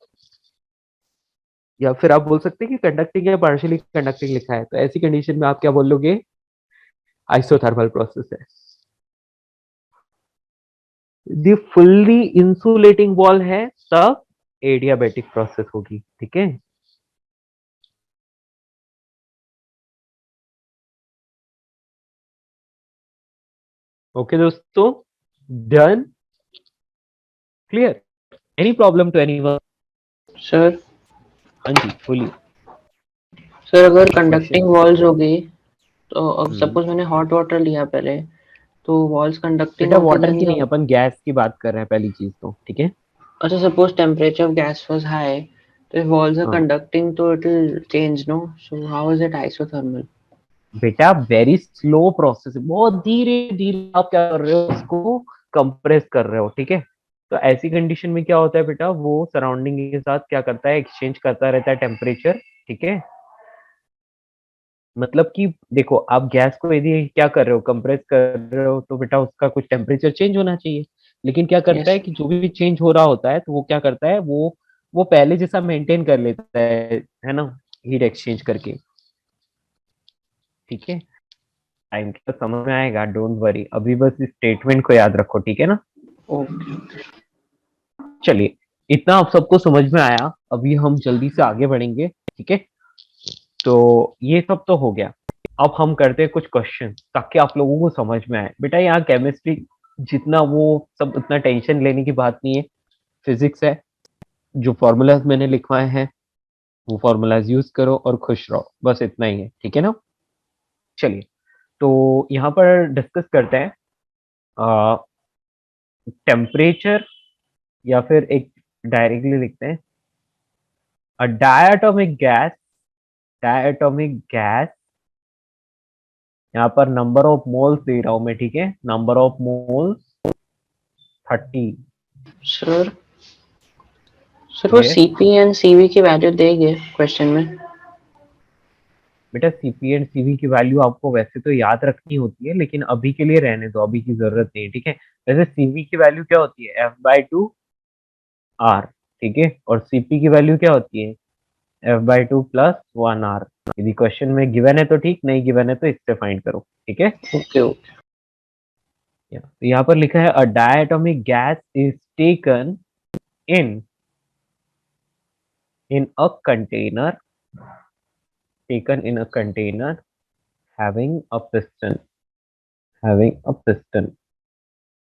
या फिर आप बोल सकते हैं कि कंडक्टिंग या पार्शियली कंडक्टिंग लिखा है, तो ऐसी कंडीशन में आप क्या बोलोगे, आइसोथर्मल प्रोसेस है। दी फुल्ली इंसुलेटिंग वॉल है तब एडियाबैटिक प्रोसेस होगी, ठीक है। ओके दोस्तों, done, clear, any problem to anyone? Sir हाँ जी बोलिए। सर अगर क्वेश्चन। कंडक्टिंग वॉल्स होगी तो अब हम्म। सपोज मैंने हॉट वाटर लिया पहले, तो वॉल्स कंडक्टिंग बेटा होगी वाटर देन की द, नहीं, अपन गैस की बात कर रहे हैं पहली चीज तो, ठीक है। अच्छा suppose temperature of gas was high, तो if walls are हाँ conducting तो it will change, no? So how is it isothermal? बेटा, वेरी स्लो प्रोसेस, बहुत धीरे धीरे आप क्या कर रहे हो, उसको कंप्रेस कर रहे हो, ठीक है। तो ऐसी कंडीशन में क्या होता है बेटा, वो सराउंडिंग के साथ क्या करता है, एक्सचेंज करता रहता है टेम्परेचर, ठीक है। मतलब कि देखो, आप गैस को यदि क्या कर रहे हो, कंप्रेस कर रहे हो, तो बेटा उसका कुछ टेम्परेचर चेंज होना चाहिए। लेकिन क्या करता Yes. है कि जो भी चेंज हो रहा होता है, तो वो क्या करता है, वो पहले जैसा मेंटेन कर लेता है ना, हीट एक्सचेंज करके, ठीक है। टाइम तो समझ में आएगा, डोंट वरी, अभी बस इस स्टेटमेंट को याद रखो, ठीक है ना। Okay. चलिए, इतना आप सबको समझ में आया, अभी हम जल्दी से आगे बढ़ेंगे, ठीक है। तो ये सब तो हो गया, अब हम करते हैं कुछ क्वेश्चन ताकि आप लोगों को समझ में आए। बेटा यहाँ केमिस्ट्री जितना वो सब उतना टेंशन लेने की बात नहीं है, फिजिक्स है, जो फॉर्मूलाज मैंने लिखवाए हैं वो फॉर्मूलाज यूज करो और खुश रहो, बस इतना ही है, ठीक है ना। चलिए, तो यहाँ पर डिस्कस करते हैं टेम्परेचर, या फिर एक डायरेक्टली लिखते हैं अ डायटोमिक गैस, यहाँ पर नंबर ऑफ मोल्स दे रहा हूं मैं, ठीक है, नंबर ऑफ मोल्स 30। सर वो ये Cp एंड Cv की वैल्यू देंगे क्वेश्चन में? बेटा सीपी एंड सीवी की वैल्यू आपको वैसे तो याद रखनी होती है, लेकिन अभी के लिए रहने दो, अभी की जरूरत नहीं है, ठीक है। वैसे सीवी की वैल्यू क्या होती है, F/2 R, ठीक है, और सीपी की वैल्यू क्या होती है, F/2 + 1R। यदि क्वेश्चन में गिवन है तो ठीक, नहीं गिवन है तो इससे फाइंड करो, ठीक है। Okay okay. तो यहाँ पर लिखा है a diatomic gas is taken in in a container taken in a container having a piston,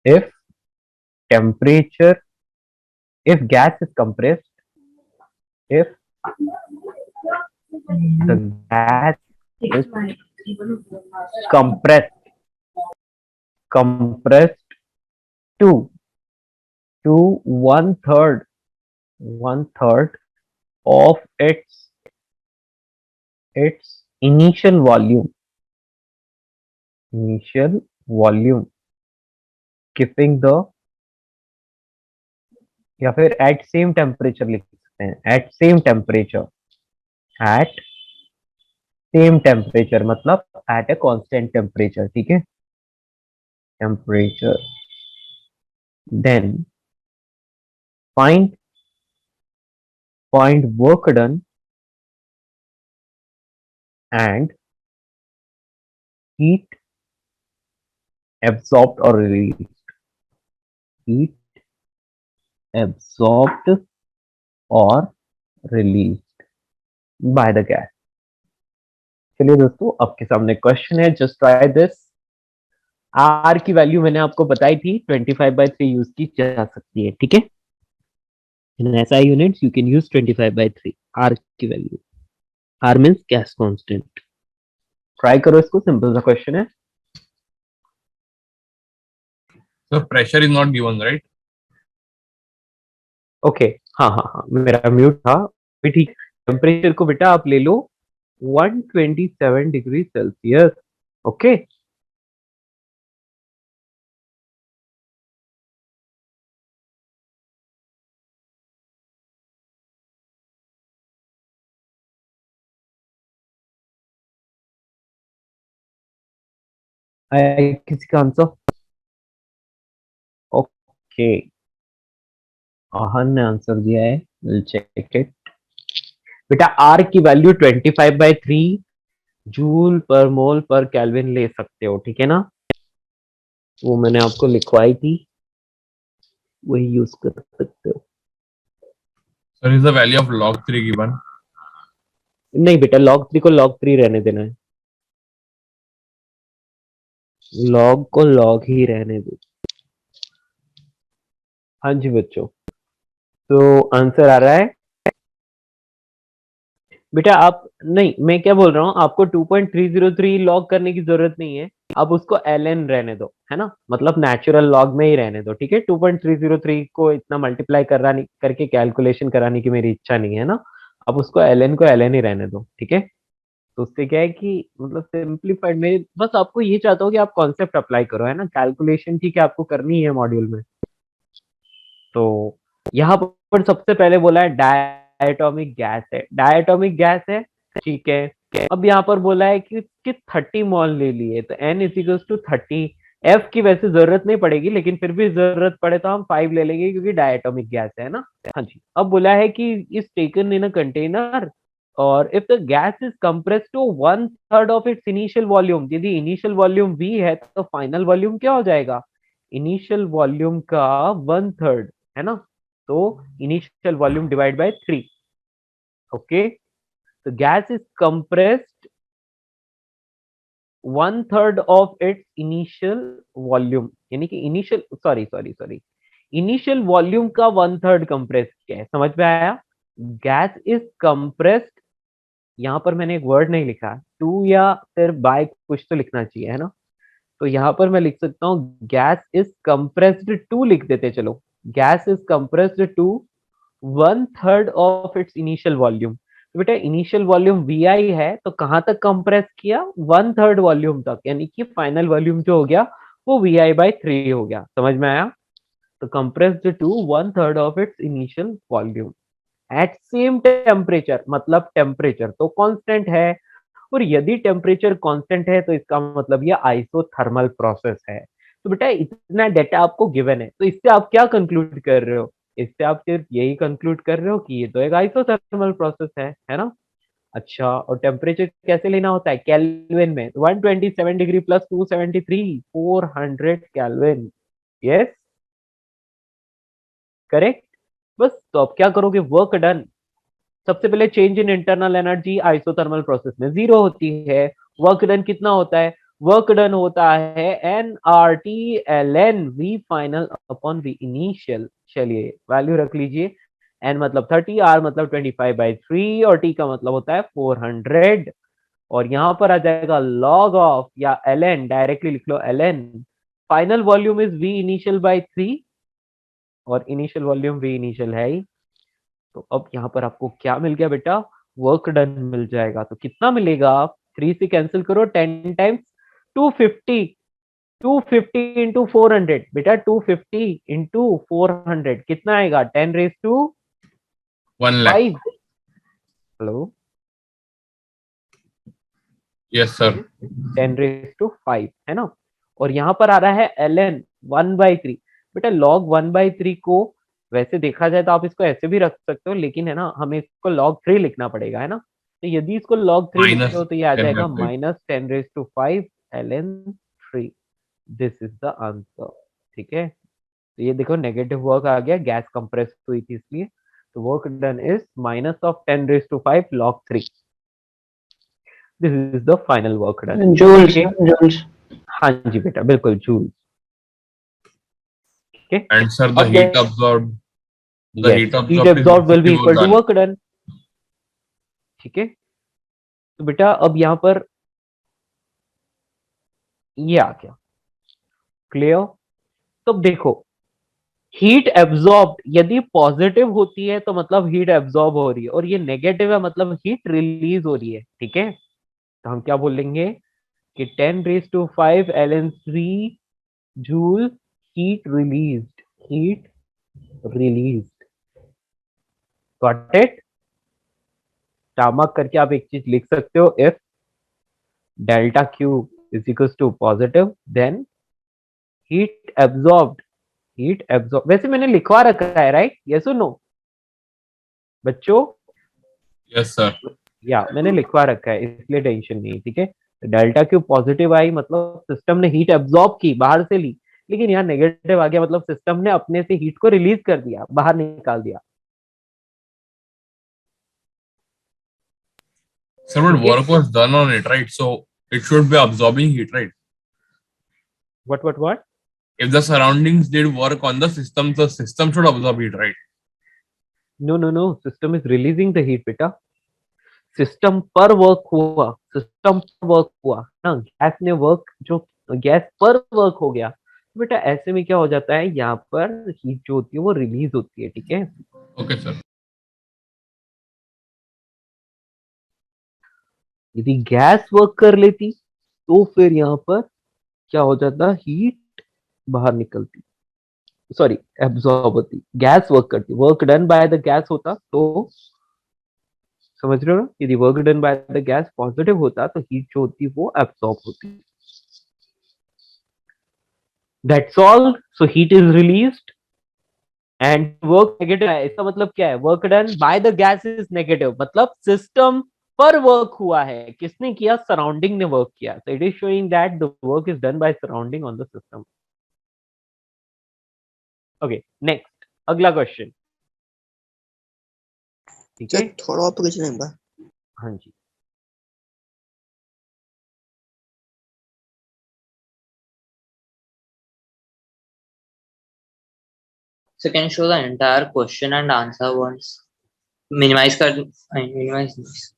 if temperature, if gas is compressed, if the gas is compressed compressed to one third of its initial volume, keeping the, या फिर eight same temperature लिख सकते हैं, at same temperature मतलब at a constant temperature, ठीक है, temperature, then find work done and heat absorbed or released, heat absorbed or released by the gas। चलिए दोस्तों, आपके सामने क्वेश्चन है, जस्ट ट्राई दिस। आर की वैल्यू मैंने आपको बताई थी, 25/3 यूज की जा सकती है, ठीक है। In SI units you can use 25/3 R की value, R means gas constant. Try करो इसको, सिंपल सा क्वेश्चन है। So pressure is not given, right? Okay, हाँ हाँ हाँ, मेरा म्यूट था, भी ठीक। टेम्परेचर को बेटा आप ले लो 127 डिग्री सेल्सियस, ओके। किसी का आंसर? ओके, आहन ने आंसर दिया है, विल चेक इट। बेटा आर की वैल्यू 25/3 जूल पर मोल पर केल्विन ले सकते हो, ठीक है ना, वो मैंने आपको लिखवाई थी, वही यूज कर सकते हो। So is the value of log 3 given? नहीं बेटा, log 3 को log 3 रहने देना है। लॉग को लॉग ही रहने दो। हाँ जी बच्चों, तो आंसर आ रहा है बेटा। आप नहीं, मैं क्या बोल रहा हूँ, आपको 2.303 लॉग करने की जरूरत नहीं है। आप उसको ln रहने दो, है ना, मतलब नेचुरल लॉग में ही रहने दो, ठीक है। 2.303 को इतना मल्टीप्लाई कराने करके कैलकुलेशन कराने की मेरी इच्छा नहीं है ना। आप उसको ln को ln ही रहने दो, ठीक है। तो उससे क्या है कि मतलब सिंप्लीफाइड में बस आपको ये चाहता हूँ कि आप कॉन्सेप्ट अप्लाई करो, है ना। कैलकुलेशन ठीक है आपको करनी है मॉड्यूल में। तो यहाँ पर सबसे पहले बोला है डायटोमिक गैस है, डायटोमिक गैस है, ठीक है। अब यहाँ पर बोला है कि 30 मॉल ले लिए, तो n इज टू 30। F की वैसे जरूरत नहीं पड़ेगी, लेकिन फिर भी जरूरत पड़े तो हम 5 ले लेंगे क्योंकि डायटोमिक गैस है ना। हाँ जी। अब बोला है कि is taken in a container और if the gas is compressed to 1/3 of its initial volume, यदि इनिशियल वॉल्यूम V है तो फाइनल वॉल्यूम क्या हो जाएगा, इनिशियल वॉल्यूम का 1/3, है ना। तो initial volume divide by 3। Okay, तो gas is compressed 1/3 of its initial volume, यानी कि initial sorry sorry sorry initial volume का 1/3 कंप्रेस किया है। समझ में आया। गैस इज कंप्रेस्ड, यहां पर मैंने एक वर्ड नहीं लिखा, टू या फिर बाय कुछ तो लिखना चाहिए, है ना। तो यहां पर मैं लिख सकता हूँ गैस इज कंप्रेस्ड टू, लिख देते चलो। Gas is compressed to 1/3 of its initial volume. तो बेटा इनिशियल वॉल्यूम VI है, तो कहां तक कंप्रेस किया, 1/3 वॉल्यूम तक, यानी कि फाइनल वॉल्यूम जो हो गया वो VI/3 हो गया। समझ में आया। तो compressed to 1/3 of its initial volume at same temperature, मतलब टेम्परेचर तो कांस्टेंट है, और यदि टेम्परेचर कांस्टेंट है तो इसका मतलब ये आइसोथर्मल प्रोसेस है। तो बेटा इतना डेटा आपको गिवन है, तो इससे आप क्या कंक्लूड कर रहे हो, इससे आप सिर्फ यही कंक्लूड कर रहे हो कि ये तो एक आइसोथर्मल प्रोसेस है ना। अच्छा, और टेम्परेचर कैसे लेना होता है, केल्विन में। 127 degree plus 273, 400 kelvin. Yes, correct. बस तो अब क्या करोगे, वर्क डन। सबसे पहले change in internal energy isothermal process में 0 होती है। वर्क डन कितना होता है, वर्क डन होता है nRT ln V final upon V initial. चलिए वैल्यू रख लीजिए, n मतलब 30, R मतलब 25/3 और T का मतलब होता है 400। और यहां पर आ जाएगा log ऑफ या ln, डायरेक्टली लिख लो ln। Final volume is V initial by 3 और इनिशियल वॉल्यूम V इनिशियल है ही। तो अब यहाँ पर आपको क्या मिल गया बेटा, वर्क डन मिल जाएगा। तो कितना मिलेगा, 3 से कैंसिल करो, 10 टाइम्स 250, 250 इंटू 400 बेटा, 250 इंटू 400 कितना आएगा, 1 lakh. 10⁵ hello, Yes, sir. 10⁵ है ना। और यहाँ पर आ रहा है ln 1/3। बेटा log 1/3 को वैसे देखा जाए तो आप इसको ऐसे भी रख सकते हो, लेकिन है ना हमें इसको log 3 लिखना पड़ेगा, है ना। तो यदि इसको log 3 लिखते Minus हो तो ये आ 10 जाएगा lakh. -10⁵ ln 3। This is the answer, ठीक है। तो ये देखो नेगेटिव वर्क आ गया, गैस कंप्रेस हुई थी इसलिए। तो work done is -10⁵ log 3। This is the final work done. Joules okay, joules. हाँ जी बेटा, बिल्कुल जूल। ठीक है। And sir, the अब heat absorbed. The yes, heat heat absorbed is absorb will be basically equal work to done. Work done. ठीक है। तो बेटा अब यहां पर ये आ गया, क्लियर। तो देखो, हीट एब्जॉर्ब यदि पॉजिटिव होती है तो मतलब हीट एब्जॉर्ब हो रही है, और ये नेगेटिव है मतलब हीट रिलीज हो रही है, ठीक है। तो हम क्या बोलेंगे कि 10⁵ ln 3 joule heat released. Got it. टामक करके आप एक चीज लिख सकते हो, if delta Q is equal to positive then heat absorb वैसे मैंने लिखवा रखा है, राइट, यस और नो बच्चों। Yes, sir. या मैंने लिखवा रखा है इसलिए टेंशन नहीं, ठीक है। डेल्टा क्यू पॉजिटिव आई मतलब सिस्टम ने हीट एब्जॉर्ब की, बाहर से ली। लेकिन यहाँ नेगेटिव आ गया मतलब सिस्टम ने अपने से हीट को रिलीज कर दिया, बाहर निकाल दिया, Sir, but ठीक है। work was done on it, right? So it should be absorbing heat, right? What? If the surroundings did work on the system should absorb heat, right? No. System is releasing the heat, बेटा. System पर work हुआ ना, gas ने work जो gas पर work हो गया, तो बेटा ऐसे में क्या हो जाता है, यहाँ पर हीट जो होती है वो रिलीज होती है, ठीक है. Okay, sir. यदि गैस वर्क कर लेती तो फिर यहाँ पर क्या हो जाता, हीट बाहर निकलती, सॉरी एब्जॉर्ब होती, गैस वर्क करती, work done by the gas होता तो, समझ रहे हो ना, यदि work done by the gas positive होता तो हीट जो होती वो एब्सॉर्ब होती. That's all. So heat is released and work negative है. इसका मतलब क्या है, work done by the gas is negative, मतलब सिस्टम पर वर्क हुआ है. किसने किया, सराउंडिंग ने वर्क किया. So it is showing that the work is done by surrounding on the system. Okay, next अगला क्वेश्चन. ठीक है, सर थोड़ा और पूछना एक बार. हाँ जी. So can you show the entire question and answer once? Minimize this.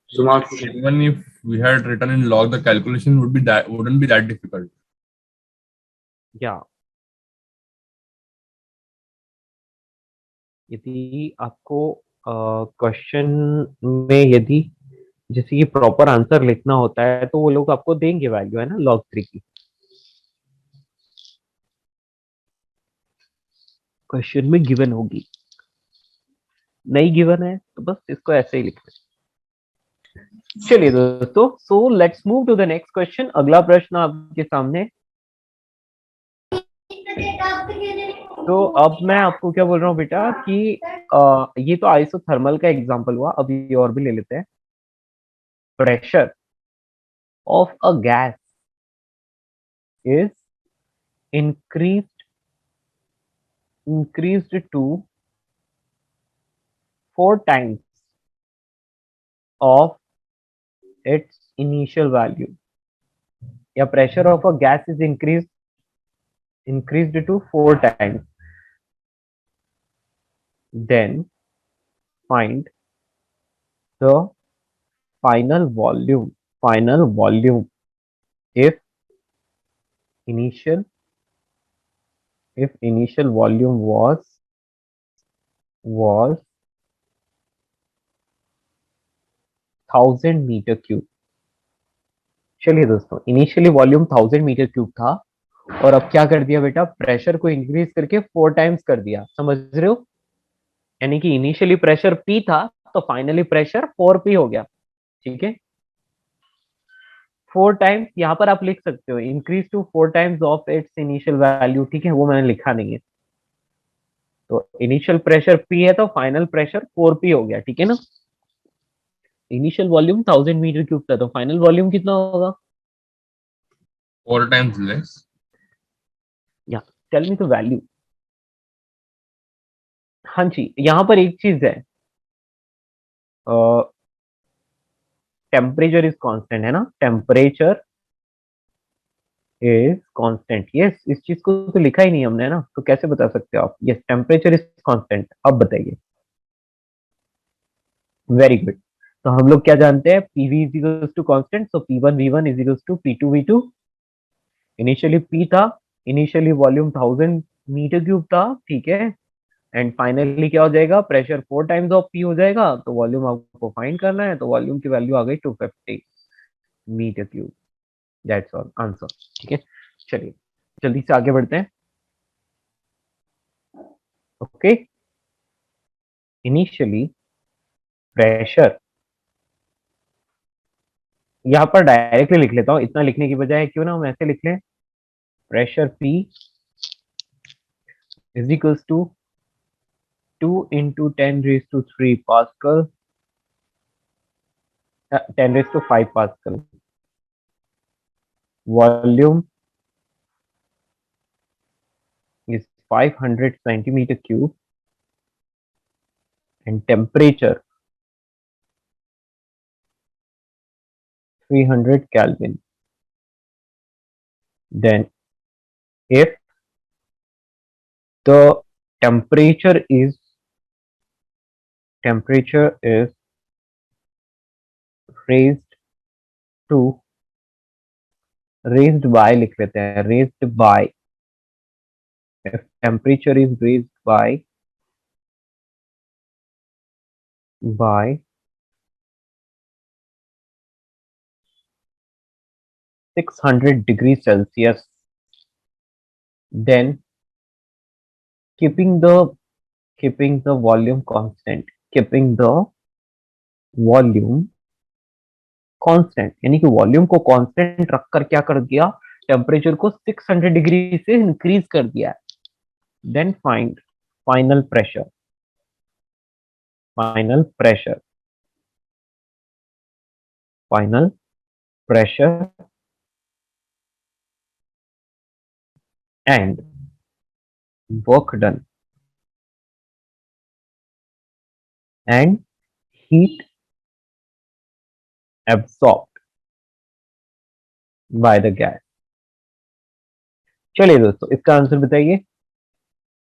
Zoom out. Even if we had written in log, the calculation wouldn't be that difficult. या यदि आपको क्वेश्चन में यदि जैसे कि प्रॉपर आंसर लिखना होता है तो वो लोग आपको देंगे वैल्यू, है ना, log 3 की. क्वेश्चन में गिवन होगी, नहीं गिवन है तो बस इसको ऐसे ही लिखना. चलिए दोस्तों, so let's move to the next question. अगला प्रश्न आपके सामने. तो अब मैं आपको क्या बोल रहा हूँ बेटा कि ये तो आइसोथर्मल का एग्जांपल हुआ, अब ये और भी ले लेते हैं. Pressure of a gas is increased to 4 times of its initial value. या pressure of a gas is increased to 4 times. Then find the final volume if initial volume was 1000 meter cube. चलिए दोस्तों, initially volume 1000 meter cube था और अब क्या कर दिया बेटा, प्रेशर को इंक्रीज करके 4 टाइम्स कर दिया. समझ रहे हो, यानी कि इनिशियली प्रेशर P था तो फाइनली प्रेशर 4P हो गया. ठीक है, 4 टाइम्स यहाँ पर आप लिख सकते हो, increase to 4 times of its initial value. ठीक है, वो मैंने लिखा नहीं है. तो इनिशियल प्रेशर P है तो फाइनल प्रेशर 4P हो गया. ठीक है ना, इनिशियल वॉल्यूम 1000 मीटर क्यूब था तो फाइनल वॉल्यूम कितना होगा, 4 times less. या टेल मी द वैल्यू. हाँ जी, यहाँ पर एक चीज है, टेम्परेचर इज कांस्टेंट, है ना, टेम्परेचर इज कांस्टेंट. यस, इस चीज को तो लिखा ही नहीं हमने, है ना, तो कैसे बता सकते हो आप. Yes, temperature is constant. अब बताइए. Very good. तो हम लोग क्या जानते हैं, PV is equals to constant, so P1 V1 is equals to P2 V2. Initially P था, इनिशियली वॉल्यूम 1000 मीटर क्यूब था. ठीक है, एंड फाइनली क्या हो जाएगा, प्रेशर 4 टाइम्स ऑफ P हो जाएगा. तो वॉल्यूम आपको फाइंड करना है, तो वॉल्यूम की वैल्यू आ गई 250 meter cube. That's all answer. ठीक है, चलिए जल्दी से आगे बढ़ते हैं. ओके, इनिशियली प्रेशर, यहाँ पर डायरेक्टली लिख लेता हूँ, इतना लिखने की बजाय क्यों ना हम ऐसे लिख लें, pressure P is equals to 2 into 10 raised to 3 Pascal, 10 raised to 5 Pascal. Volume is 500 centimeter cube and temperature 300 Kelvin. then if the temperature is raised to raised by लिख लेते हैं raised by if temperature is raised by 600 degrees Celsius, then keeping the volume constant, यानी कि volume को constant रखकर क्या कर दिया, टेम्परेचर को 600 डिग्री से इंक्रीज कर दिया. Then find final pressure and work done and heat absorbed by the gas. चलिए दोस्तों, इसका आंसर बताइए.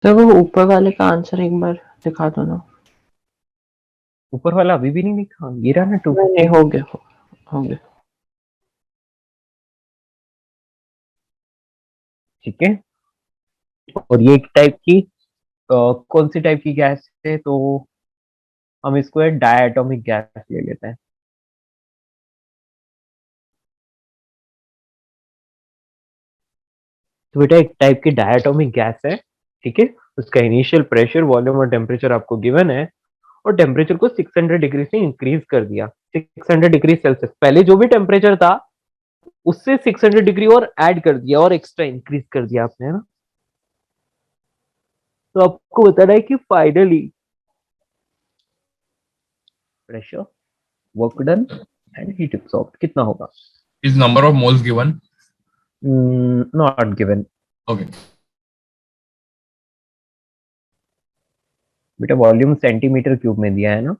तो वो ऊपर वाले का आंसर एक बार दिखा दो ना. ऊपर वाला अभी भी नहीं लिखा, ये रहा ना 2. नहीं, हो गया. ठीक है. और ये एक टाइप की कौन सी टाइप की गैस है, तो हम इसको एक डायटोमिक गैस ले लेते हैं. तो बेटा एक टाइप की डायटोमिक गैस है. ठीक है. उसका इनिशियल प्रेशर, वॉल्यूम और टेम्परेचर आपको गिवन है, और टेम्परेचर को 600 डिग्री से इंक्रीज कर दिया. 600 डिग्री सेल्सियस, पहले जो भी टेम्परेचर था उससे 600 डिग्री और ऐड कर दिया और एक्स्ट्रा इंक्रीज कर दिया आपने, है ना. तो आपको बताना है कि finally pressure, work done and heat absorbed कितना होगा. Is number of moles given? Not given. Okay. बेटा वॉल्यूम सेंटीमीटर क्यूब में दिया है ना.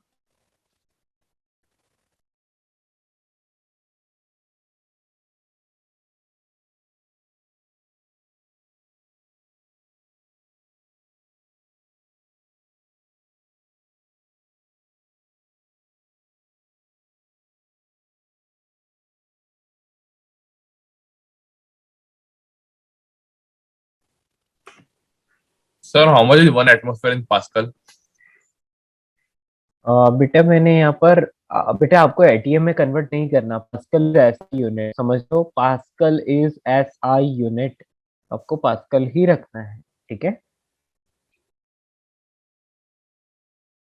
Sir, how much is 1 atmosphere in Pascal? बेटा मैंने यहाँ पर बेटा आपको एटीएम में कन्वर्ट नहीं करना. पास्कल एसआई यूनिट समझ लो. पास्कल इज एसआई यूनिट, आपको पास्कल ही रखना है. ठीक है.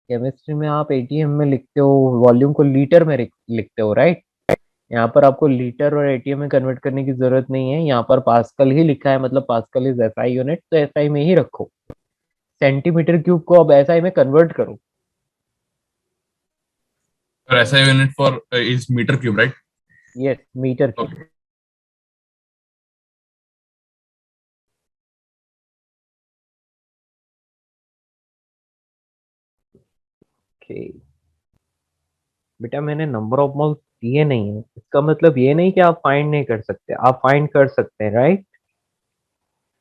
केमिस्ट्री में आप एटीएम में लिखते हो, वॉल्यूम को लीटर में लिखते हो, राइट. यहाँ पर आपको लीटर और एटीएम में कन्वर्ट करने की जरूरत नहीं है. यहाँ पर पास्कल ही लिखा है, मतलब पास्कल इज एसआई यूनिट, तो एसआई में ही रखो. सेंटीमीटर क्यूब को अब एसआई में कन्वर्ट करो. Sir, SI unit for is meter cube, right? Yes, meter cube. Okay. Okay. बेटा मैंने नंबर ऑफ मोल्स दिए नहीं है, इसका मतलब ये नहीं कि आप फाइंड नहीं कर सकते, आप फाइंड कर सकते हैं, राइट.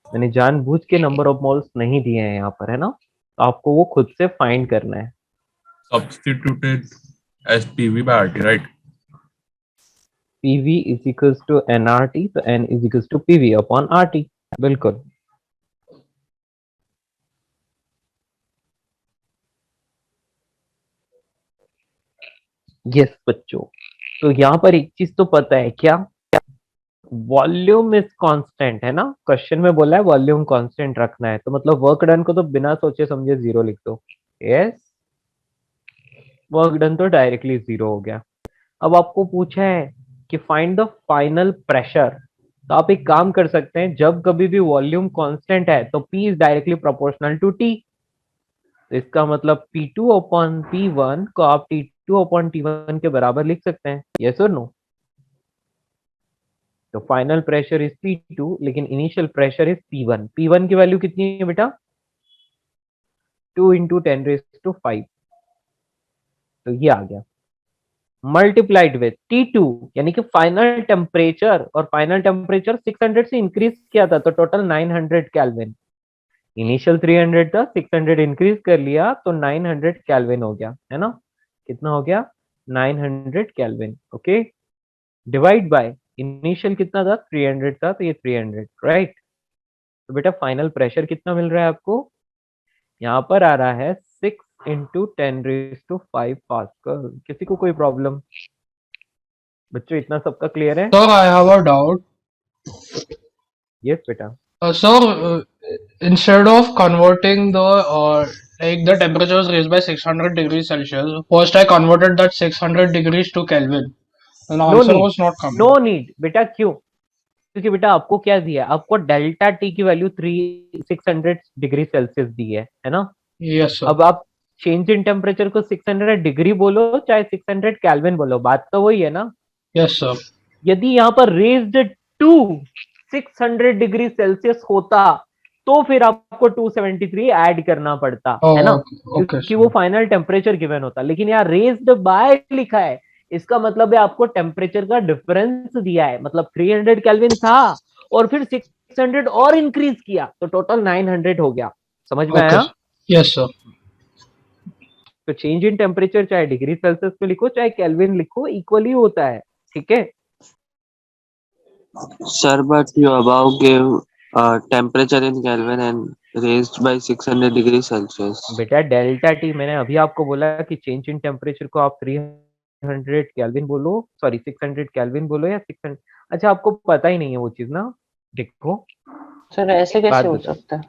मैंने जानबूझ के नंबर ऑफ मोल्स नहीं दिए हैं यहाँ पर, है ना. तो आपको वो खुद से फाइंड करना है. Substituted as PV by RT, right? PV is equals to nRT, तो N is equals to PV upon RT. बिल्कुल. यस बच्चों. तो यहाँ पर एक चीज तो पता है क्या, वॉल्यूम इज कांस्टेंट, है ना. क्वेश्चन में बोला है वॉल्यूम कांस्टेंट रखना है, तो मतलब वर्क डन को तो बिना सोचे समझे 0 लिख दो. यस, वर्क डन तो डायरेक्टली 0 हो गया. अब आपको पूछा है कि फाइंड द फाइनल प्रेशर, तो आप एक काम कर सकते हैं, जब कभी भी वॉल्यूम कांस्टेंट है तो P is directly proportional to T. तो इसका मतलब P2 अपॉन P1 को आप T2 अपॉन T1 के बराबर लिख सकते हैं. यस और नो. तो फाइनल प्रेशर इज P2, लेकिन initial pressure is P1. P1 की वैल्यू कितनी है बेटा, 2 × 10⁵ तो ये आ गया. मल्टीप्लाइड विथ T2 यानी कि फाइनल टेम्परेचर, और फाइनल टेम्परेचर 600 से इंक्रीज किया था तो टोटल 900 केल्विन। इनिशियल 300 था, 600 इंक्रीज कर लिया तो 900 केल्विन हो गया, है ना? कितना हो गया? 900 kelvin. Okay, divide by initial कितना था? 300 था, तो ये 300, राइट? तो बेटा फाइनल प्रेशर कितना मिल रहा है आपको? यहाँ पर आ रहा है 6 इंटू 10⁵ पास्कल। किसी को कोई प्रॉब्लम? बच्चों इतना सबका क्लियर है? Sir, I have a doubt. Yes बेटा। Sir, instead of converting the temperature was raised by 600 degrees Celsius, first I converted that 600 degrees to Kelvin. And the no answer need, was not coming. No need बेटा। क्यों? क्योंकि बेटा आपको क्या दिया? आपको delta T की वैल्यू 600 डिग्री सेल्सियस दी है ना? Yes, sir. अब आप चेंज इन टेम्परेचर को 600 डिग्री बोलो चाहे 600 केल्विन बोलो, बात तो वही है ना? Yes, sir. यदि यहाँ पर रेज्ड टू 600 डिग्री सेल्सियस होता तो फिर आपको 273 ऐड करना पड़ता, है ना? Okay, क्योंकि sir. वो फाइनल टेम्परेचर गिवन होता, लेकिन यहाँ रेज्ड बाय लिखा है, इसका मतलब है आपको टेम्परेचर का डिफरेंस दिया है। मतलब 300 केल्विन था और फिर 600 और इंक्रीज किया तो टोटल 900 हो गया। समझ में Okay, आया? sir. Yes, sir. तो चेंज इन टेम्परेचर चाहे डिग्री सेल्सियस में लिखो चाहे केल्विन लिखो, इक्वली होता है, ठीक है? Sir, but you above gave temperature in Kelvin and raised by 600 degrees Celsius. बेटा डेल्टा टी मैंने अभी आपको बोला कि चेंज इन टेम्परेचर को आप 300 केल्विन बोलो, सॉरी 600 केल्विन बोलो या 600। अच्छा आपको पता ही नहीं है वो चीज ना? देखो सर ऐसे बात कैसे हो बताओ। सकता है?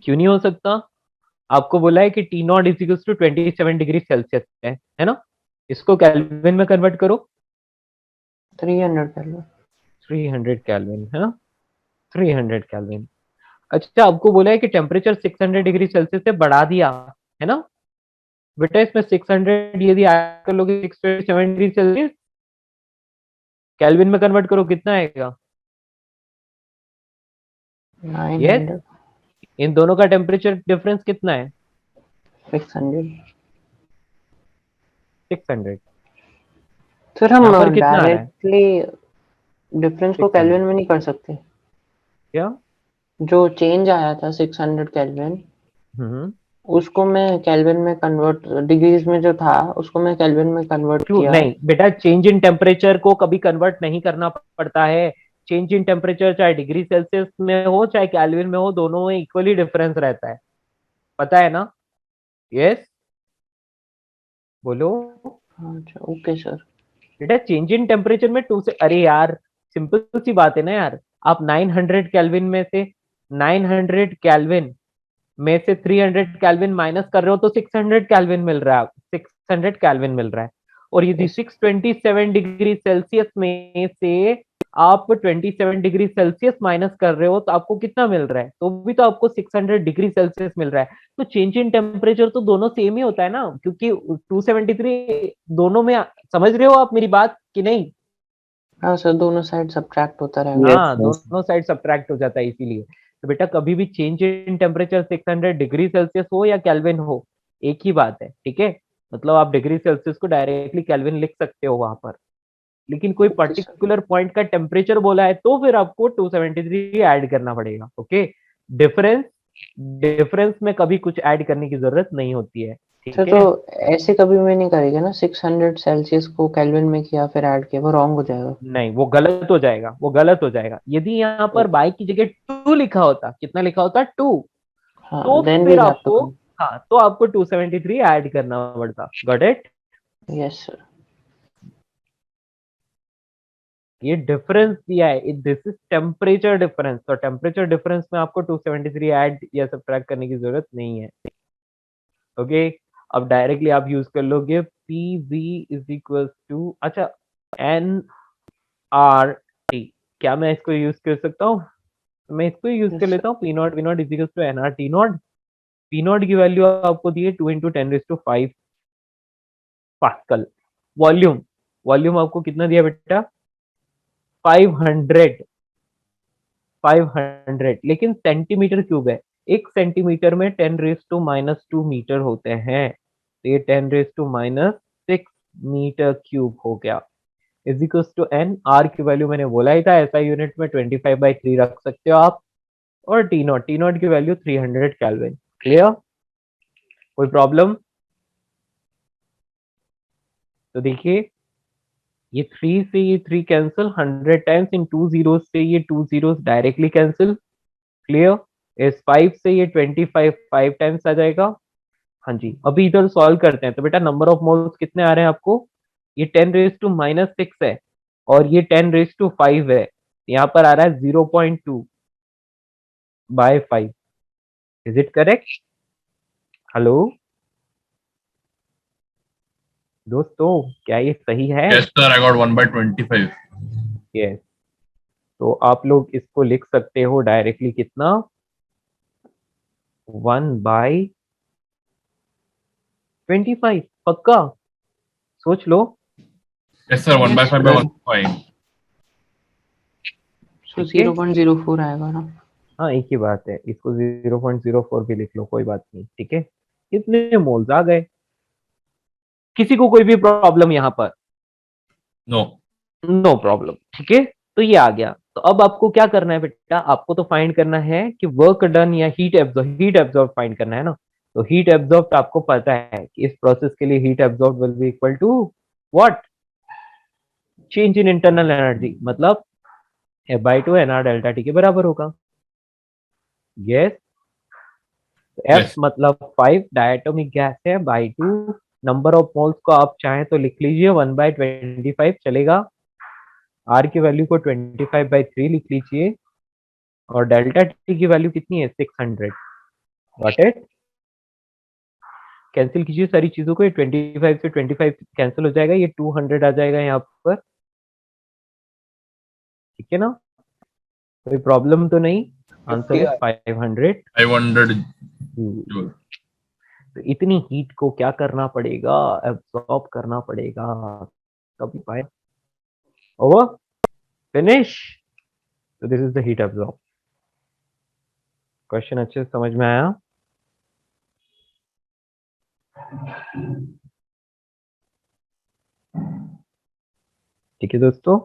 क्यों नहीं हो सकता? आपको बोला है कि T not is equal to 27 degree Celsius है ना? इसको केल्विन में कन्वर्ट करो। 300 केल्विन। 300 केल्विन है ना? 300 केल्विन। अच्छा आपको बोला है कि टेम्परेचर 600 डिग्री सेल्सियस से बढ़ा दिया, है ना? बेटा इसमें 600 यदि ऐड कर लोगे 627 डिग्री सेल्सियस, केल्विन में कन्वर्ट करो कितना आएगा? 900। इन दोनों का टेम्परेचर डिफरेंस कितना है? 600। 600। सर हम यहाँ पर कितना आ रहा है? डायरेक्टली डिफरेंस को 600 केल्विन में नहीं कर सकते? क्या? जो चेंज आया था 600 केल्विन, उसको मैं केल्विन में कन्वर्ट, डिग्रीज में जो था उसको मैं केल्विन में कन्वर्ट क्यों किया। नहीं बेटा, चेंज इन टेम्परेचर को कभी कन्वर्ट नहीं करना पड़ता है। चेंज इन टेम्परेचर चाहे डिग्री सेल्सियस में हो चाहे केल्विन में हो, दोनों में इक्वली डिफरेंस रहता है, पता है ना? यस बोलो। अच्छा ओके सर। बेटा चेंज इन टेम्परेचर में 2 से, अरे यार सिंपल सी बात है ना यार। आप 900 केल्विन में से 900 केल्विन में से 300 केल्विन माइनस कर रहे हो तो 600 केल्विन मिल रहा है, 600 केल्विन मिल रहा है। और यदि 627 डिग्री सेल्सियस में से आप 27 डिग्री सेल्सियस माइनस कर रहे हो तो आपको कितना मिल रहा है? तो भी तो आपको 600 डिग्री सेल्सियस मिल रहा है। तो चेंज इन टेम्परेचर तो दोनों सेम ही होता है ना, क्योंकि 273 दोनों में। समझ रहे हो आप मेरी बात कि नहीं? हाँ सर, दोनों साइड सब्ट्रैक्ट होता रहेगा। हाँ दोनों साइड सब्ट्रैक्ट हो जाता है इसीलिए। तो बेटा कभी भी change in temperature 600 degree Celsius हो या केल्विन हो, एक ही बात है, ठीक है? मतलब आप डिग्री सेल्सियस को डायरेक्टली केल्विन लिख सकते हो वहां पर, लेकिन कोई पर्टिकुलर पॉइंट का टेम्परेचर बोला है तो फिर आपको 273 ऐड करना पड़ेगा। ओके, डिफरेंस डिफरेंस में कभी कुछ ऐड करने की जरूरत नहीं होती है, ठीक सर है? तो ऐसे कभी भी नहीं करेगा ना, 600 सेल्सियस को केल्विन में किया फिर ऐड किया, वो रॉन्ग हो जाएगा। नहीं वो गलत हो जाएगा, वो गलत हो जाएगा। यदि यहाँ पर बाई की जगह 2 लिखा होता, कितना लिखा होता? 2, हाँ तो देन फिर वी हैव आपको, टू। हाँ तो आपको 273 ऐड करना पड़ता। Got it? Yes sir. ये डिफरेंस दिया है, दिस इज टेम्परेचर डिफरेंस, तो टेम्परेचर डिफरेंस में आपको 273 ऐड या सब्ट्रैक्ट करने की जरूरत नहीं है। ओके, अब डायरेक्टली आप यूज कर लोगे P V is equal to, अच्छा एन आर टी। क्या मैं इसको यूज कर सकता हूँ? मैं इसको यूज कर लेता हूँ, P not V not is equal to N R T not. P not की वैल्यू आपको दी है 2 इंटू 10⁵ पास्कल। वॉल्यूम, वॉल्यूम आपको कितना दिया बेटा? 500, 500, लेकिन सेंटीमीटर क्यूब है। 1 सेंटीमीटर में 10⁻⁻² मीटर होते हैं, तो ये 10⁻⁻⁶ मीटर क्यूब हो गया is equals to n। r की वैल्यू मैंने बोला ही था ऐसा यूनिट में 25/3 रख सकते हो आप, और टी नॉट की वैल्यू 300 केल्विन। क्लियर? कोई प्रॉब्लम? तो देखिए ये 3 से ये 3 कैंसिल, 100 टाइम्स इन 2 जीरोस से ये 2 जीरोस डायरेक्टली कैंसिल। क्लियर? इस 5 से ये 25 5 टाइम्स आ जाएगा। हाँ जी, अभी इधर सॉल्व करते हैं। तो बेटा नंबर ऑफ मोल्स कितने आ रहे हैं आपको? ये 10⁻⁻6 है और ये 10⁵ है। यहाँ पर आ रहा है 0.2/5। Is it correct? हेलो दोस्तों, क्या ये सही है? Yes, sir. I got 1/25. Yes. तो आप लोग इसको लिख सकते हो डायरेक्टली कितना? 1/25। पक्का? सोच लो। Yes, sir. 1/5/1.5. So ठीक है? 0.04 आएगा ना? हाँ एक ही बात है, इसको 0.04 भी लिख लो, कोई बात नहीं। ठीक है, कितने मोल्स आ गए? किसी को कोई भी प्रॉब्लम यहाँ पर? No. No problem. ठीक है, तो ये आ गया। तो अब आपको क्या करना है बेटा? आपको तो फाइंड करना है कि वर्क डन या हीट एब्जॉर्ब फाइंड करना है ना। तो हीट एब्जॉर्ब आपको पता है कि इस प्रोसेस के लिए heat absorb will be equal to what? Change in internal energy, मतलब F/2 nR डेल्टा टी के बराबर होगा। Yes, F Yes. मतलब 5 डायटोमिक गैस है, बाई 2 नंबर ऑफ मोल्स को आप चाहें तो लिख लीजिए 1/25 चलेगा। R की वैल्यू को 25/3 लिख लीजिए और डेल्टा टी की वैल्यू कितनी है? 600। Got it? कैंसिल कीजिए सारी चीजों को, ये 25 से 25 कैंसिल हो जाएगा, ये 200 आ जाएगा यहाँ पर। ठीक है ना? कोई प्रॉब्लम तो नहीं? Answer is 500 500 joule. joule. तो इतनी हीट को क्या करना पड़ेगा? एब्सॉर्ब करना पड़ेगा। कभी पाए ओवर फिनिश। तो this is the heat absorb. Question अच्छे से समझ में आया? ठीक है दोस्तों,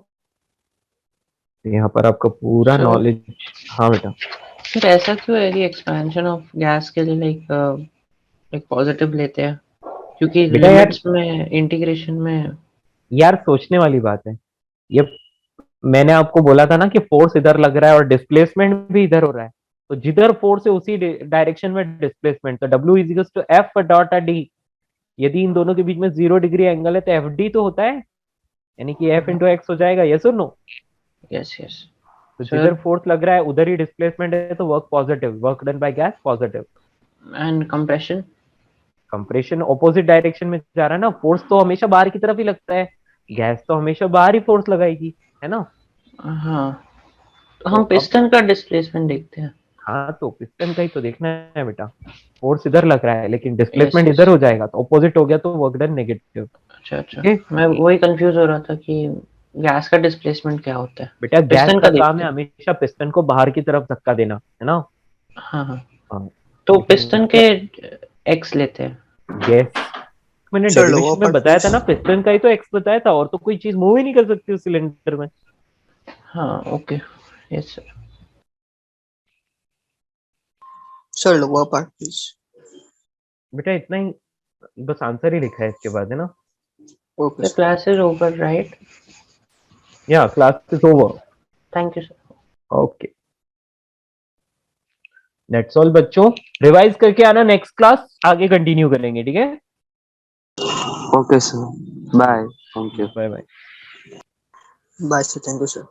यहाँ पर आपका पूरा Sir. नॉलेज। हाँ बेटा। सर ऐसा क्यों है कि एक्सपेंशन ऑफ गैस के लिए लाइक पॉजिटिव लेते हैं? क्योंकि बेटा यार, लिमिट्स में इंटीग्रेशन में यार सोचने वाली बात है। ये मैंने आपको बोला था ना कि फोर्स इधर लग रहा है और डिस्प्लेसमेंट भी इधर हो रहा है, तो जिधर फोर्स है उसी डायरेक्शन में डिस्प्लेसमेंट। तो W is equal to F dot D। यदि इन दोनों के बीच में 0 डिग्री एंगल है तो FD तो होता है, यानी कि F इंटू एक्स हो जाएगा। यस और नो? Yes yes. तो जिधर फोर्स लग रहा है उधर ही डिस्प्लेसमेंट है, तो work positive, work done by gas positive. And compression? Compression opposite direction में जा रहा है ना। फोर्स तो हमेशा बाहर की तरफ ही लगता है, गैस तो हमेशा बाहर ही फोर्स लगाएगी, है ना? हाँ, तो हम पिस्टन का डिस्प्लेसमेंट देखते हैं। हाँ, तो पिस्टन का ही तो देखना है बेटा। फोर्स इधर लग रहा है लेकिन डिस्प्लेसमेंट yes. इधर हो जाएगा, तो ऑपोजिट हो गया तो वर्क डन नेगेटिव। अच्छा अच्छा, मैं वही कंफ्यूज हो रहा था कि गैस का डिस्प्लेसमेंट क्या होता है। बेटा गैस पिस्टन का का काम देखते है हैं। हमेशा पिस्टन को बाहर की तरफ धक्का देना, है ना? हाँ हाँ। हाँ, तो पिस्टन के एक्स लेते हैं। यस, मैंने Sir, lower डेफिनेशन में part, बताया था please. ना, पिस्टन का ही तो एक्स बताया था, और तो कोई चीज मूव ही नहीं कर सकती उस सिलेंडर में। हाँ okay, yes sir. Sir, lower part, please. बेटा इतना ही बस आंसर ही लिखा है इसके बाद, है ना? Okay, The sir. class is over, right? या class is over. Thank you, sir. Okay, that's all बच्चों। रिवाइज करके आना, नेक्स्ट क्लास आगे कंटिन्यू करेंगे, ठीक है? Okay, sir. Bye. Thank you. Bye bye. Bye, sir. Thank you, sir.